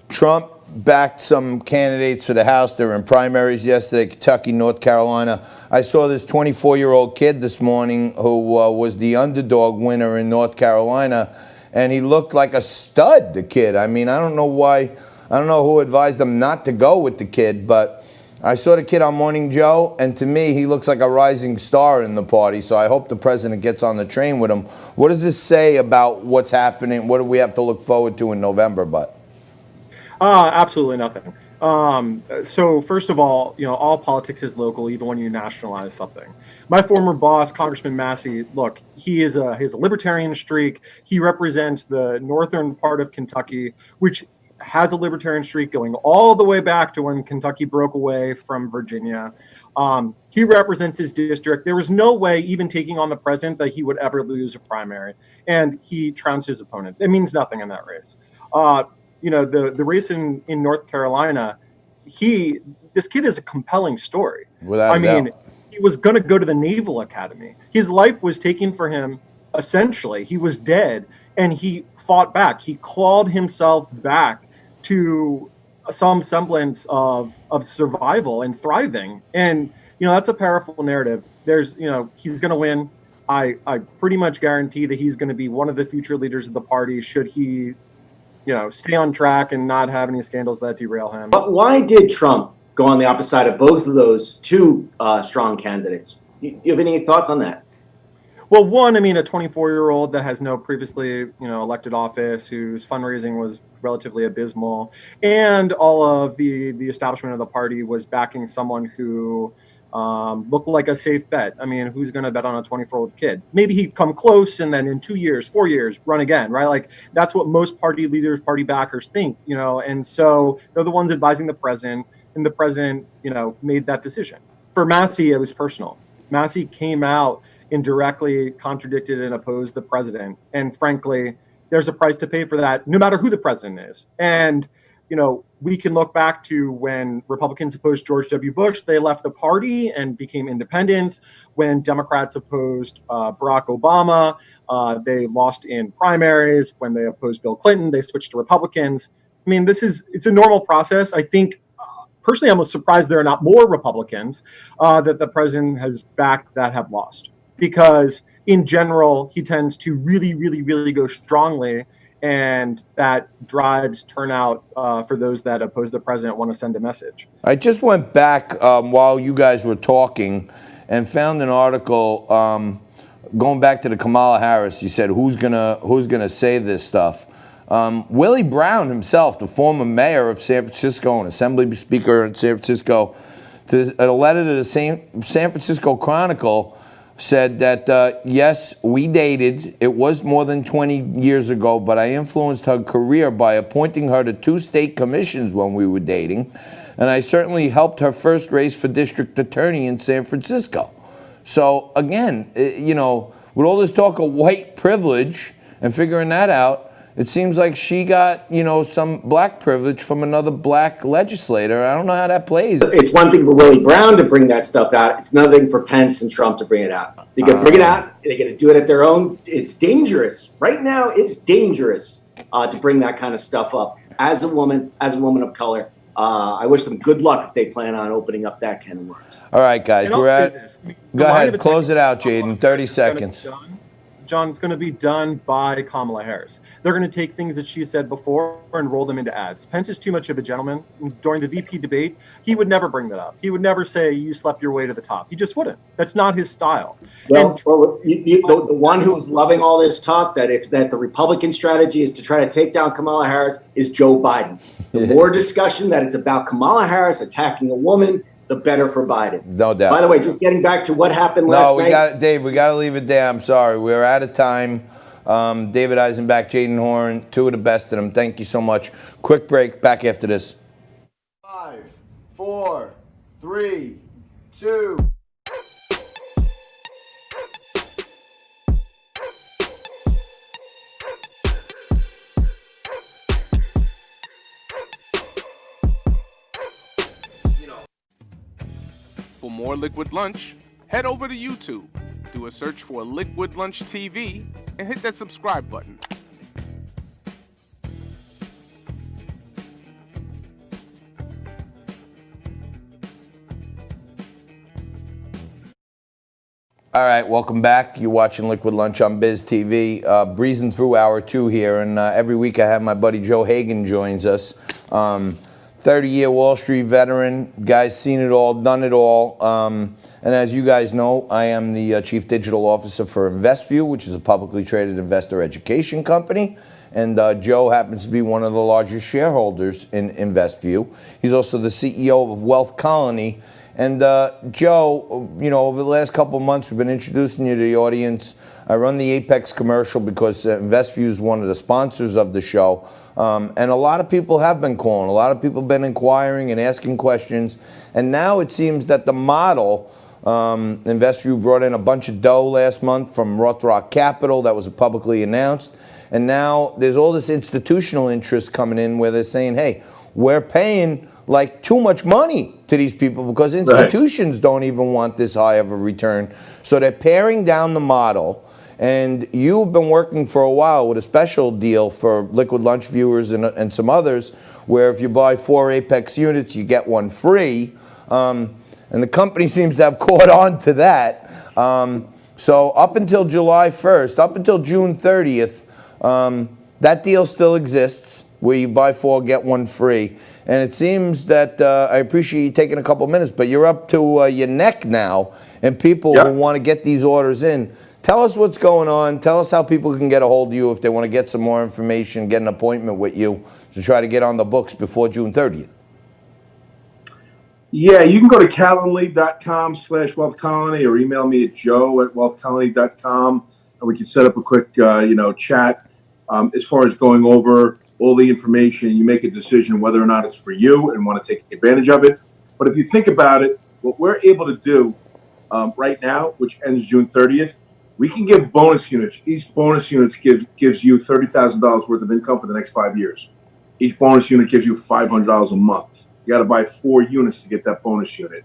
Trump backed some candidates for the House. They were in primaries yesterday, Kentucky, North Carolina. I saw this 24-year-old kid this morning who was the underdog winner in North Carolina, and he looked like a stud, the kid. I mean, I don't know who advised him not to go with the kid, but I saw the kid on Morning Joe, and to me, he looks like a rising star in the party, so I hope the president gets on the train with him. What does this say about what's happening? What do we have to look forward to in November, Butt? Absolutely nothing. So first of all, all politics is local, even when you nationalize something. My former boss, Congressman Massey, look, he has a libertarian streak. He represents the northern part of Kentucky, which has a libertarian streak going all the way back to when Kentucky broke away from Virginia. He represents his district. There was no way, even taking on the president, that he would ever lose a primary. And he trounced his opponent. It means nothing in that race. The race in North Carolina, this kid is a compelling story. Without a doubt. He was going to go to the Naval Academy. His life was taken for him, essentially. He was dead, and he fought back. He clawed himself back to some semblance of survival and thriving. And, that's a powerful narrative. He's going to win. I pretty much guarantee that he's going to be one of the future leaders of the party should he stay on track and not have any scandals that derail him. But why did Trump go on the opposite side of both of those two strong candidates? You have any thoughts on that? Well, one, a 24-year-old that has no previously, elected office, whose fundraising was relatively abysmal, and all of the establishment of the party was backing someone who looked like a safe bet. Who's going to bet on a 24-year-old kid? Maybe he'd come close and then in 2 years, 4 years, run again, right? Like, that's what most party leaders, party backers think, and so they're the ones advising the president, and the president, made that decision. For Massey, it was personal. Massey came out and directly contradicted and opposed the president. And frankly, there's a price to pay for that, no matter who the president is. And, we can look back to when Republicans opposed George W. Bush, they left the party and became independents. When Democrats opposed Barack Obama, they lost in primaries. When they opposed Bill Clinton, they switched to Republicans. It's a normal process. I think personally, I'm surprised there are not more Republicans that the president has backed that have lost, because in general, he tends to really, really, really go strongly, and that drives turnout for those that oppose the president, want to send a message. I just went back while you guys were talking and found an article going back to the Kamala Harris. You said, who's gonna say this stuff? Willie Brown himself, the former mayor of San Francisco and assembly speaker in San Francisco, in a letter to the San Francisco Chronicle, said that, yes, we dated. It was more than 20 years ago, but I influenced her career by appointing her to 2 state commissions when we were dating. And I certainly helped her first race for district attorney in San Francisco. So again, with all this talk of white privilege and figuring that out, it seems like she got, some black privilege from another black legislator. I don't know how that plays. It's one thing for Willie Brown to bring that stuff out. It's another thing for Pence and Trump to bring it out. They can bring it out. They get to do it at their own. It's dangerous. Right now, it's dangerous to bring that kind of stuff up. As a woman of color, I wish them good luck if they plan on opening up that can of worms. All right, guys. Go ahead. Close it out, Jaden. 30 seconds. John, it's going to be done by Kamala Harris. They're going to take things that she said before and roll them into ads. Pence is too much of a gentleman. During the VP debate, he would never bring that up. He would never say, you slept your way to the top. He just wouldn't. That's not his style. Well, the one who's loving all this talk that the Republican strategy is to try to take down Kamala Harris is Joe Biden. The more discussion that it's about Kamala Harris attacking a woman, the better for Biden. No doubt. By the way, just getting back to what happened last night. Dave, we got to leave it there. I'm sorry. We're out of time. David Eisenbach, Jaden Horn, 2 of the best of them. Thank you so much. Quick break. Back after this. 5, 4, 3, 2. For more Liquid Lunch, head over to YouTube, do a search for Liquid Lunch TV, and hit that subscribe button. All right, welcome back. You're watching Liquid Lunch on Biz TV. Breezing through hour 2 here, and every week I have my buddy Joe Hagan joins us. 30-year Wall Street veteran, guy's seen it all, done it all. And as you guys know, I am the Chief Digital Officer for InvestView, which is a publicly traded investor education company. And Joe happens to be one of the largest shareholders in InvestView. He's also the CEO of Wealth Colony. And Joe, over the last couple of months, we've been introducing you to the audience. I run the Apex commercial because InvestView is one of the sponsors of the show. And a lot of people have been calling. A lot of people have been inquiring and asking questions. And now it seems that the model, InvestView brought in a bunch of dough last month from Roth Rock Capital that was publicly announced. And now there's all this institutional interest coming in where they're saying, hey, we're paying like too much money to these people because institutions don't even want this high of a return. So they're paring down the model. And you've been working for a while with a special deal for Liquid Lunch viewers and some others, where if you buy 4 Apex units, you get 1 free. And the company seems to have caught on to that. So up until July 1st, up until June 30th, that deal still exists, where you buy 4, get 1 free. And it seems that, I appreciate you taking a couple minutes, but you're up to your neck now, and people who want to get these orders in. Tell us what's going on. Tell us how people can get a hold of you if they want to get some more information, get an appointment with you to try to get on the books before June 30th. Yeah, you can go to calendly.com/wealthcolony or email me at joe@wealthcolony.com, and we can set up a quick, chat. As far as going over all the information, you make a decision whether or not it's for you and want to take advantage of it. But if you think about it, what we're able to do right now, which ends June 30th, we can give bonus units. Each bonus unit gives you $30,000 worth of income for the next 5 years. Each bonus unit gives you $500 a month. You got to buy 4 units to get that bonus unit.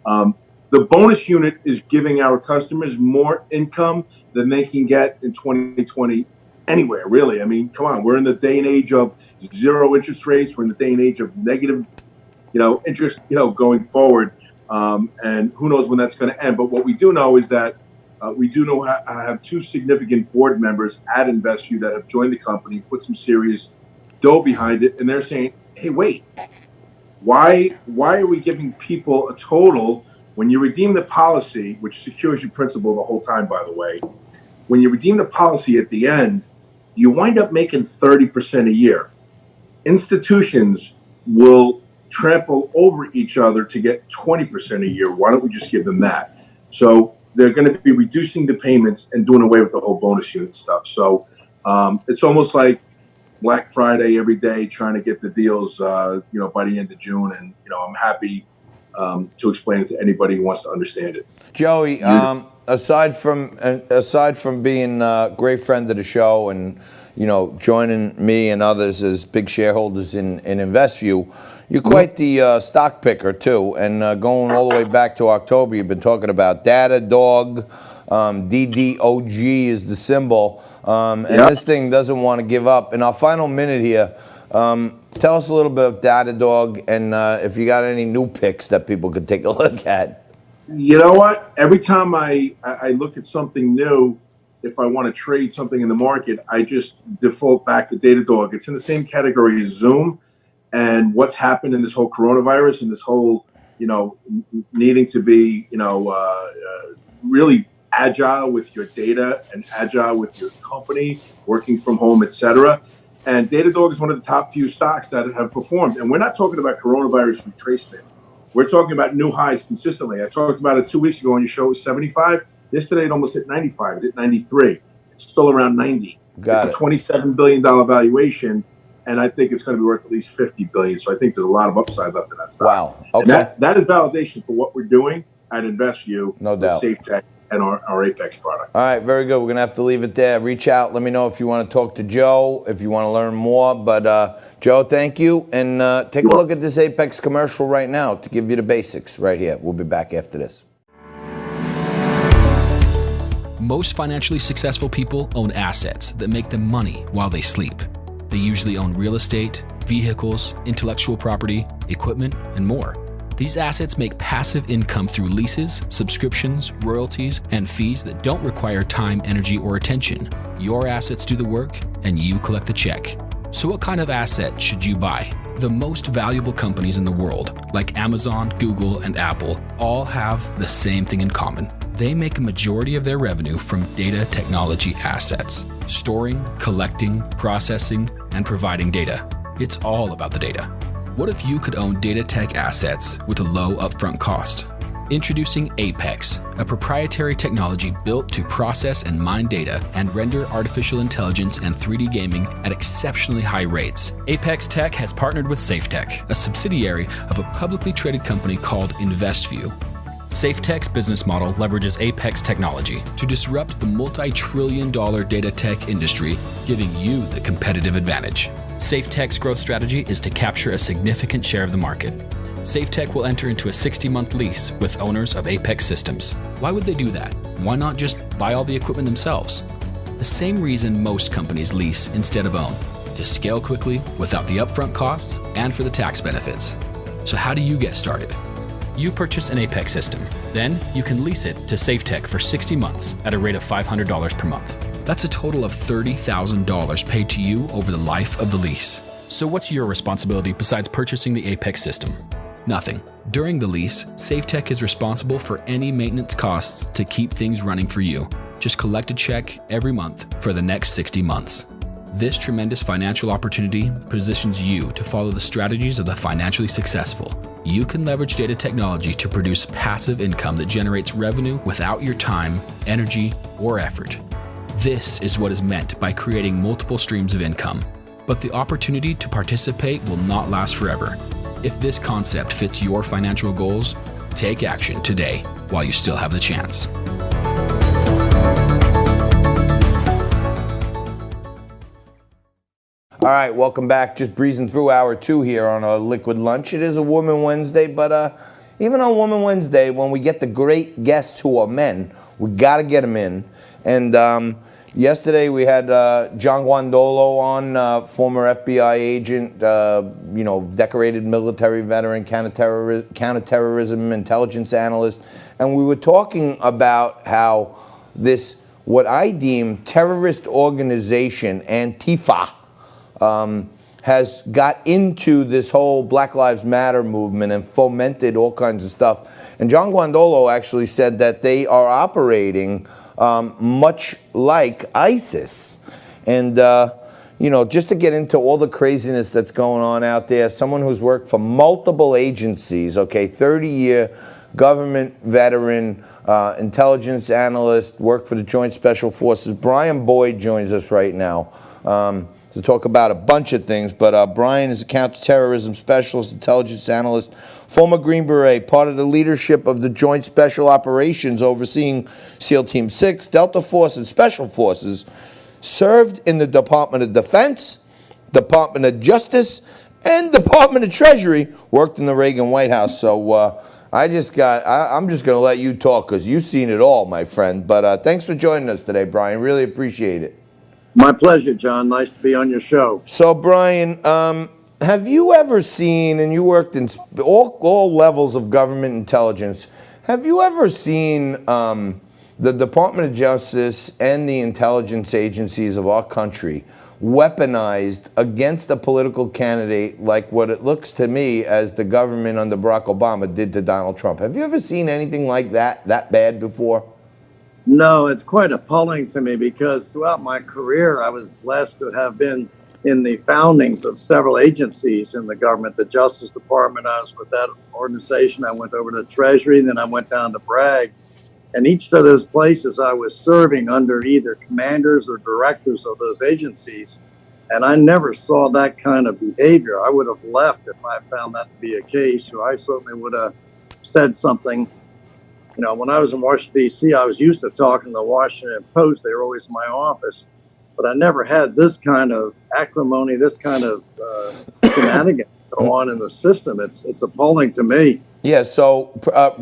The bonus unit is giving our customers more income than they can get in 2020 anywhere, really. I mean, come on. We're in the day and age of 0 interest rates. We're in the day and age of negative interest, going forward. And who knows when that's going to end. But what we do know is that we do know have two significant board members at InvestView that have joined the company, put some serious dough behind it, and they're saying, hey, wait, why are we giving people a total when you redeem the policy, which secures your principal the whole time, by the way, when you redeem the policy at the end, you wind up making 30% a year. Institutions will trample over each other to get 20% a year. Why don't we just give them that? So they're going to be reducing the payments and doing away with the whole bonus unit stuff. So it's almost like Black Friday every day, trying to get the deals, by the end of June. And, I'm happy to explain it to anybody who wants to understand it. Joey, aside from being a great friend of the show and, joining me and others as big shareholders in InvestView, you're quite the stock picker too. And going all the way back to October, you've been talking about Datadog, DDOG is the symbol. And this thing doesn't want to give up. In our final minute here, tell us a little bit of Datadog and if you got any new picks that people could take a look at. You know what? Every time I look at something new, if I want to trade something in the market, I just default back to Datadog. It's in the same category as Zoom. And what's happened in this whole coronavirus and this whole, needing to be, really agile with your data and agile with your company, working from home, etc. And Datadog is one of the top few stocks that have performed. And we're not talking about coronavirus retracement. We're talking about new highs consistently. I talked about it 2 weeks ago on your show. It was 75. Yesterday, it almost hit 95. It hit 93. It's still around 90. It's a $27 billion valuation. And I think it's going to be worth at least $50 billion. So I think there's a lot of upside left in that stock. Wow. Okay. And that is validation for what we're doing at InvestView. No doubt. With SafeTech and our Apex product. All right, very good. We're going to have to leave it there. Reach out. Let me know if you want to talk to Joe, if you want to learn more. But Joe, thank you. And take a look at this Apex commercial right now to give you the basics right here. We'll be back after this. Most financially successful people own assets that make them money while they sleep. They usually own real estate, vehicles, intellectual property, equipment, and more. These assets make passive income through leases, subscriptions, royalties, and fees that don't require time, energy, or attention. Your assets do the work, and you collect the check. So what kind of asset should you buy? The most valuable companies in the world, like Amazon, Google, and Apple, all have the same thing in common. They make a majority of their revenue from data technology assets, storing, collecting, processing, and providing data. It's all about the data. What if you could own data tech assets with a low upfront cost? Introducing Apex, a proprietary technology built to process and mine data and render artificial intelligence and 3D gaming at exceptionally high rates. Apex Tech has partnered with SafeTech, a subsidiary of a publicly traded company called InvestView. SafeTech's business model leverages Apex technology to disrupt the multi-trillion-dollar data tech industry, giving you the competitive advantage. SafeTech's growth strategy is to capture a significant share of the market. SafeTech will enter into a 60-month lease with owners of Apex Systems. Why would they do that? Why not just buy all the equipment themselves? The same reason most companies lease instead of own, to scale quickly without the upfront costs and for the tax benefits. So how do you get started? You purchase an Apex system. Then you can lease it to SafeTech for 60 months at a rate of $500 per month. That's a total of $30,000 paid to you over the life of the lease. So what's your responsibility besides purchasing the Apex system? Nothing. During the lease, SafeTech is responsible for any maintenance costs to keep things running for you. Just collect a check every month for the next 60 months. This tremendous financial opportunity positions you to follow the strategies of the financially successful. You can leverage data technology to produce passive income that generates revenue without your time, energy, or effort. This is what is meant by creating multiple streams of income. But the opportunity to participate will not last forever. If this concept fits your financial goals, take action today while you still have the chance. All right, welcome back. Just breezing through hour 2 here on a Liquid Lunch. It is a Woman Wednesday, but even on Woman Wednesday, when we get the great guests who are men, we got to get them in. And Yesterday we had John Guandolo on, former FBI agent, decorated military veteran, counterterrorism intelligence analyst, and we were talking about how this, what I deem terrorist organization, Antifa, has got into this whole Black Lives Matter movement and fomented all kinds of stuff. And John Guandolo actually said that they are operating much like ISIS. And, just to get into all the craziness that's going on out there, someone who's worked for multiple agencies, 30-year government veteran, intelligence analyst, worked for the Joint Special Forces, Brian Boyd joins us right now to talk about a bunch of things. But Brian is a counterterrorism specialist, intelligence analyst, former Green Beret, part of the leadership of the Joint Special Operations overseeing SEAL Team 6, Delta Force, and Special Forces, served in the Department of Defense, Department of Justice, and Department of Treasury, worked in the Reagan White House. So I'm just going to let you talk because you've seen it all, my friend. But thanks for joining us today, Brian. Really appreciate it. My pleasure, John. Nice to be on your show. So, Brian, have you ever seen, and you worked in all levels of government intelligence, have you ever seen the Department of Justice and the intelligence agencies of our country weaponized against a political candidate like what it looks to me as the government under Barack Obama did to Donald Trump? Have you ever seen anything like that bad before? No, it's quite appalling to me because throughout my career, I was blessed to have been in the foundings of several agencies in the government. The Justice Department, I was with that organization. I went over to the Treasury, and then I went down to Bragg. And each of those places I was serving under either commanders or directors of those agencies. And I never saw that kind of behavior. I would have left if I found that to be a case, or I certainly would have said something. You know, when I was in Washington, D.C., I was used to talking to the Washington Post. They were always in my office. But I never had this kind of acrimony, this kind of shenanigans go on in the system. It's appalling to me. Yeah, so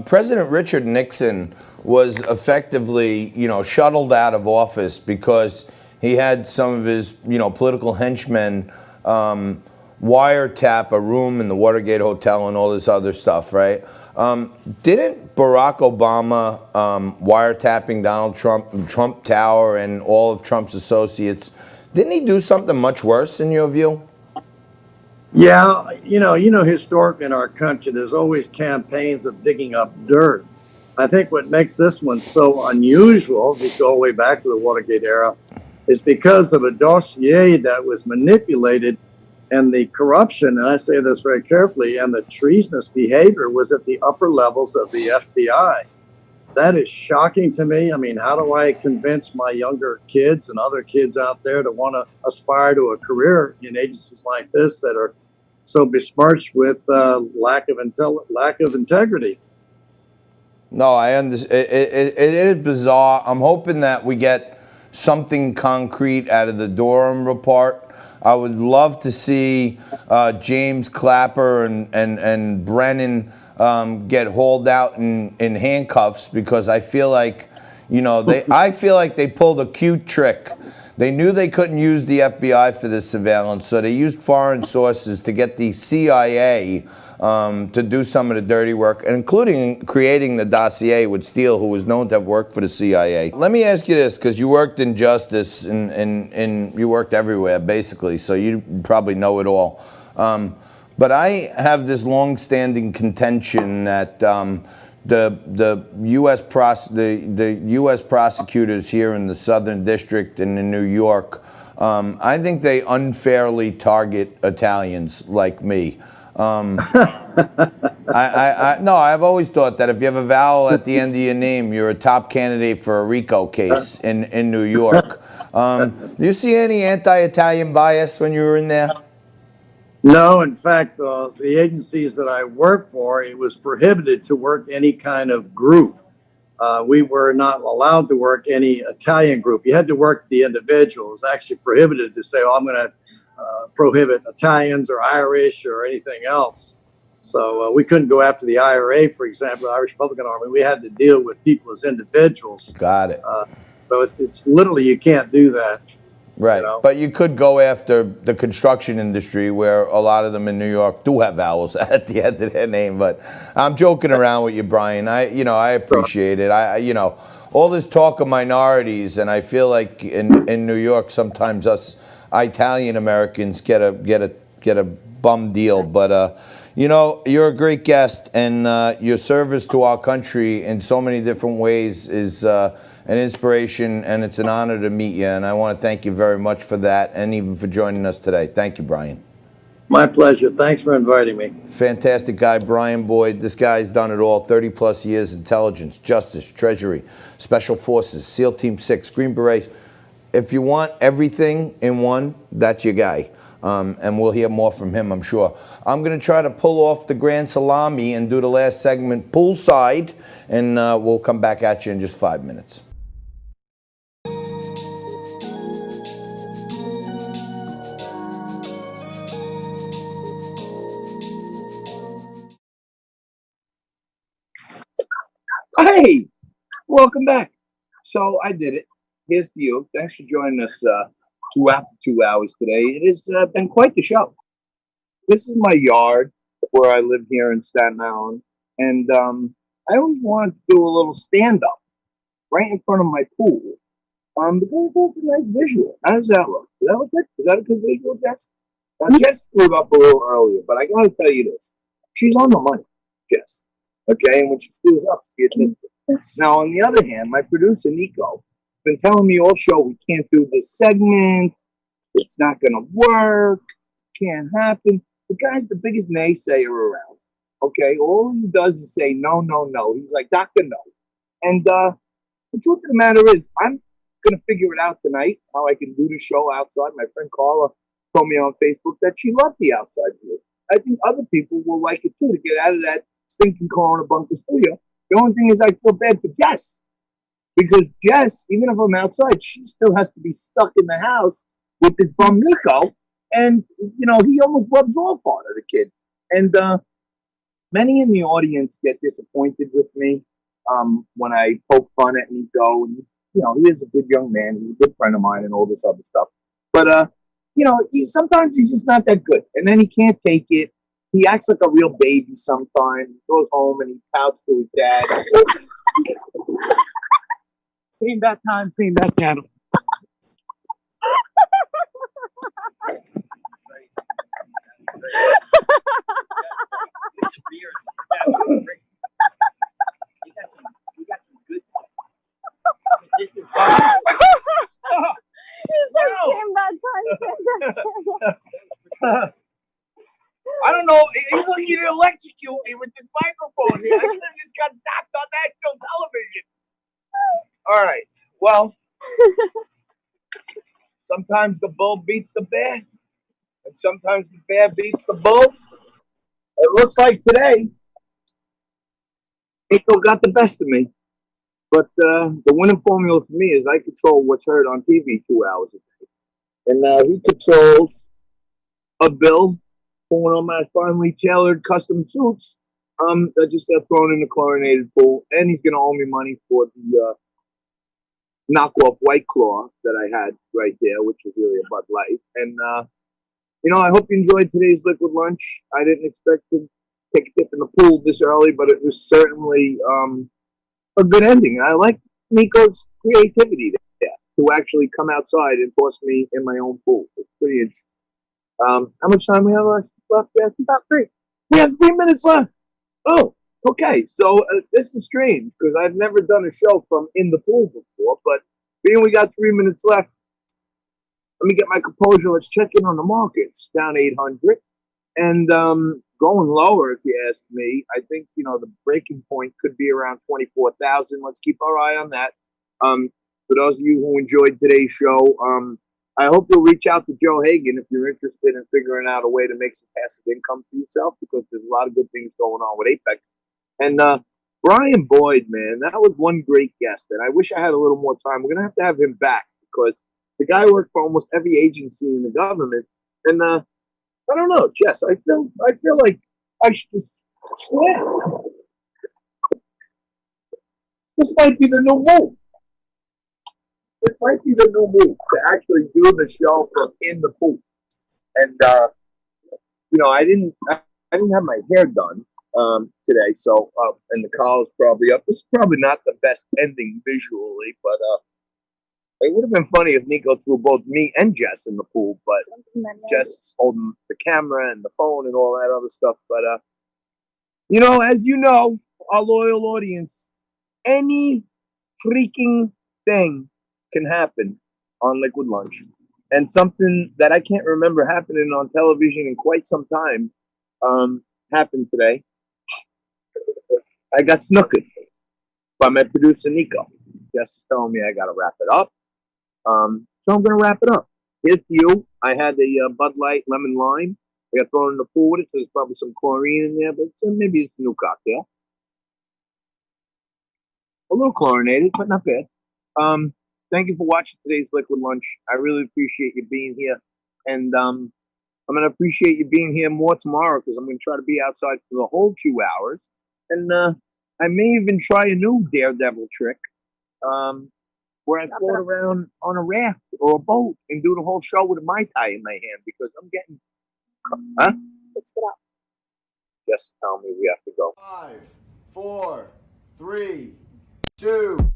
President Richard Nixon was effectively, shuttled out of office because he had some of his, political henchmen wiretap a room in the Watergate Hotel and all this other stuff, right? Didn't Barack Obama wiretapping Donald Trump Tower and all of Trump's associates, didn't he do something much worse in your view? Yeah, historically in our country, there's always campaigns of digging up dirt. I think what makes this one so unusual, if you go way back to the Watergate era, is because of a dossier that was manipulated, and the corruption, and I say this very carefully, and the treasonous behavior was at the upper levels of the FBI. That is shocking to me. I mean, how do I convince my younger kids and other kids out there to want to aspire to a career in agencies like this that are so besmirched with lack of integrity? No, I understand. It is bizarre. I'm hoping that we get something concrete out of the Durham report. I would love to see James Clapper and Brennan get hauled out in handcuffs, because I feel like, I feel like they pulled a cute trick. They knew they couldn't use the FBI for this surveillance, so they used foreign sources to get the CIA to do some of the dirty work, including creating the dossier with Steele, who was known to have worked for the CIA. Let me ask you this, because you worked in justice and you worked everywhere, basically, so you probably know it all. But I have this long-standing contention that the U.S. prosecutors here in the Southern District and in New York, I think they unfairly target Italians like me. I've always thought that if you have a vowel at the end of your name, you're a top candidate for a RICO case in New York. Do you see any anti-Italian bias when you were in there? No, in fact, the agencies that I worked for, it was prohibited to work any kind of group. We were not allowed to work any Italian group. You had to work the individual. It was actually prohibited to say, oh, I'm going to prohibit Italians or Irish or anything else. So we couldn't go after the IRA, for example, the Irish Republican Army. We had to deal with people as individuals. Got it. So it's literally, you can't do that. Right. You know? But you could go after the construction industry, where a lot of them in New York do have vowels at the end of their name. But I'm joking around with you, Brian. I appreciate it. All this talk of minorities, and I feel like in New York sometimes us Italian Americans get a bum deal. But you're a great guest, and your service to our country in so many different ways is an inspiration, and it's an honor to meet you. And I want to thank you very much for that, and even for joining us today. Thank you, Brian. My pleasure. Thanks for inviting me. Fantastic guy, Brian Boyd. This guy's done it all. 30 plus years, intelligence, justice, treasury, special forces, SEAL Team 6, Green Berets. If you want everything in one, that's your guy. And we'll hear more from him, I'm sure. I'm going to try to pull off the grand salami and do the last segment poolside, and we'll come back at you in just 5 minutes. Hey, welcome back. So I did it. Here's to you. Thanks for joining us 2 hours today. It has been quite the show. This is my yard where I live here in Staten Island, and I always wanted to do a little stand-up right in front of my pool. Because it's a nice visual. How does that look? Does that look good? Is that a good visual, Jess? Jess screwed up a little earlier, but I got to tell you this. She's on the money, Jess. Okay, and when she screws up, she admits it. Now, on the other hand, my producer, Nico, has been telling me all show we can't do this segment. It's not going to work. Can't happen. The guy's the biggest naysayer around. Okay, all he does is say no, no, no. He's like Dr. No. And the truth of the matter is, I'm going to figure it out tonight, how I can do the show outside. My friend Carla told me on Facebook that she loved the outside view. I think other people will like it too, to get out of that stinking Corona bunker studio. The only thing is I feel bad for Jess, because Jess, even if I'm outside, she still has to be stuck in the house with this bum Nico, and he almost rubs off on her, the kid. And many in the audience get disappointed with me when I poke fun at Nico. And he is a good young man, he's a good friend of mine, and all this other stuff. But sometimes he's just not that good, and then he can't take it. He acts like a real baby sometimes. He goes home and he pouts to his dad. Seen that time, seen that channel. You got some good distance. You said same that time. I don't know. He wanted you to electrocute me with this microphone here. I could have just got zapped on national television. All right. Well, sometimes the bull beats the bear, and sometimes the bear beats the bull. It looks like today, Nico got the best of me. But the winning formula for me is I control what's heard on TV 2 hours a day. And he controls a bill pulling on my finely tailored custom suits that just got thrown in the chlorinated pool. And he's going to owe me money for the knockoff White Claw that I had right there, which is really a Bud Light. And, I hope you enjoyed today's Liquid Lunch. I didn't expect to take a dip in the pool this early, but it was certainly a good ending. I like Nico's creativity there to actually come outside and force me in my own pool. It's pretty interesting. How much time we have left? Yeah, it's about 3. We have 3 minutes left. Oh, okay. So this is strange because I've never done a show from in the pool before, but being we got 3 minutes left, let me get my composure. Let's check in on the markets. Down 800 and going lower, if you ask me. I think, the breaking point could be around 24,000. Let's keep our eye on that. For those of you who enjoyed today's show, I hope you'll reach out to Joe Hagan if you're interested in figuring out a way to make some passive income for yourself, because there's a lot of good things going on with Apex. And Brian Boyd, man, that was one great guest, and I wish I had a little more time. We're going to have him back because the guy worked for almost every agency in the government. And I don't know, Jess, I feel like I should just swear. This might be the new move. This might be the new move to actually do the show from in the pool. And I didn't have my hair done today, so and the collar's probably up. This is probably not the best ending visually, but it would have been funny if Nico threw both me and Jess in the pool, but Jess is holding the camera and the phone and all that other stuff. But as you know, our loyal audience, any freaking thing can happen on Liquid Lunch. And something that I can't remember happening on television in quite some time happened today. I got snookered by my producer, Nico. Jess is telling me I got to wrap it up. So I'm going to wrap it up. Here's to you. I had the Bud Light Lemon Lime. I got thrown in the pool with it, so there's probably some chlorine in there, but maybe it's a new cocktail. A little chlorinated, but not bad. Thank you for watching today's Liquid Lunch. I really appreciate you being here. And I'm going to appreciate you being here more tomorrow because I'm going to try to be outside for the whole 2 hours. And I may even try a new daredevil trick where I float around on a raft or a boat and do the whole show with a Mai Tai in my hand because I'm getting... Huh? Let's get out. Just tell me we have to go. 5, 4, 3, 2.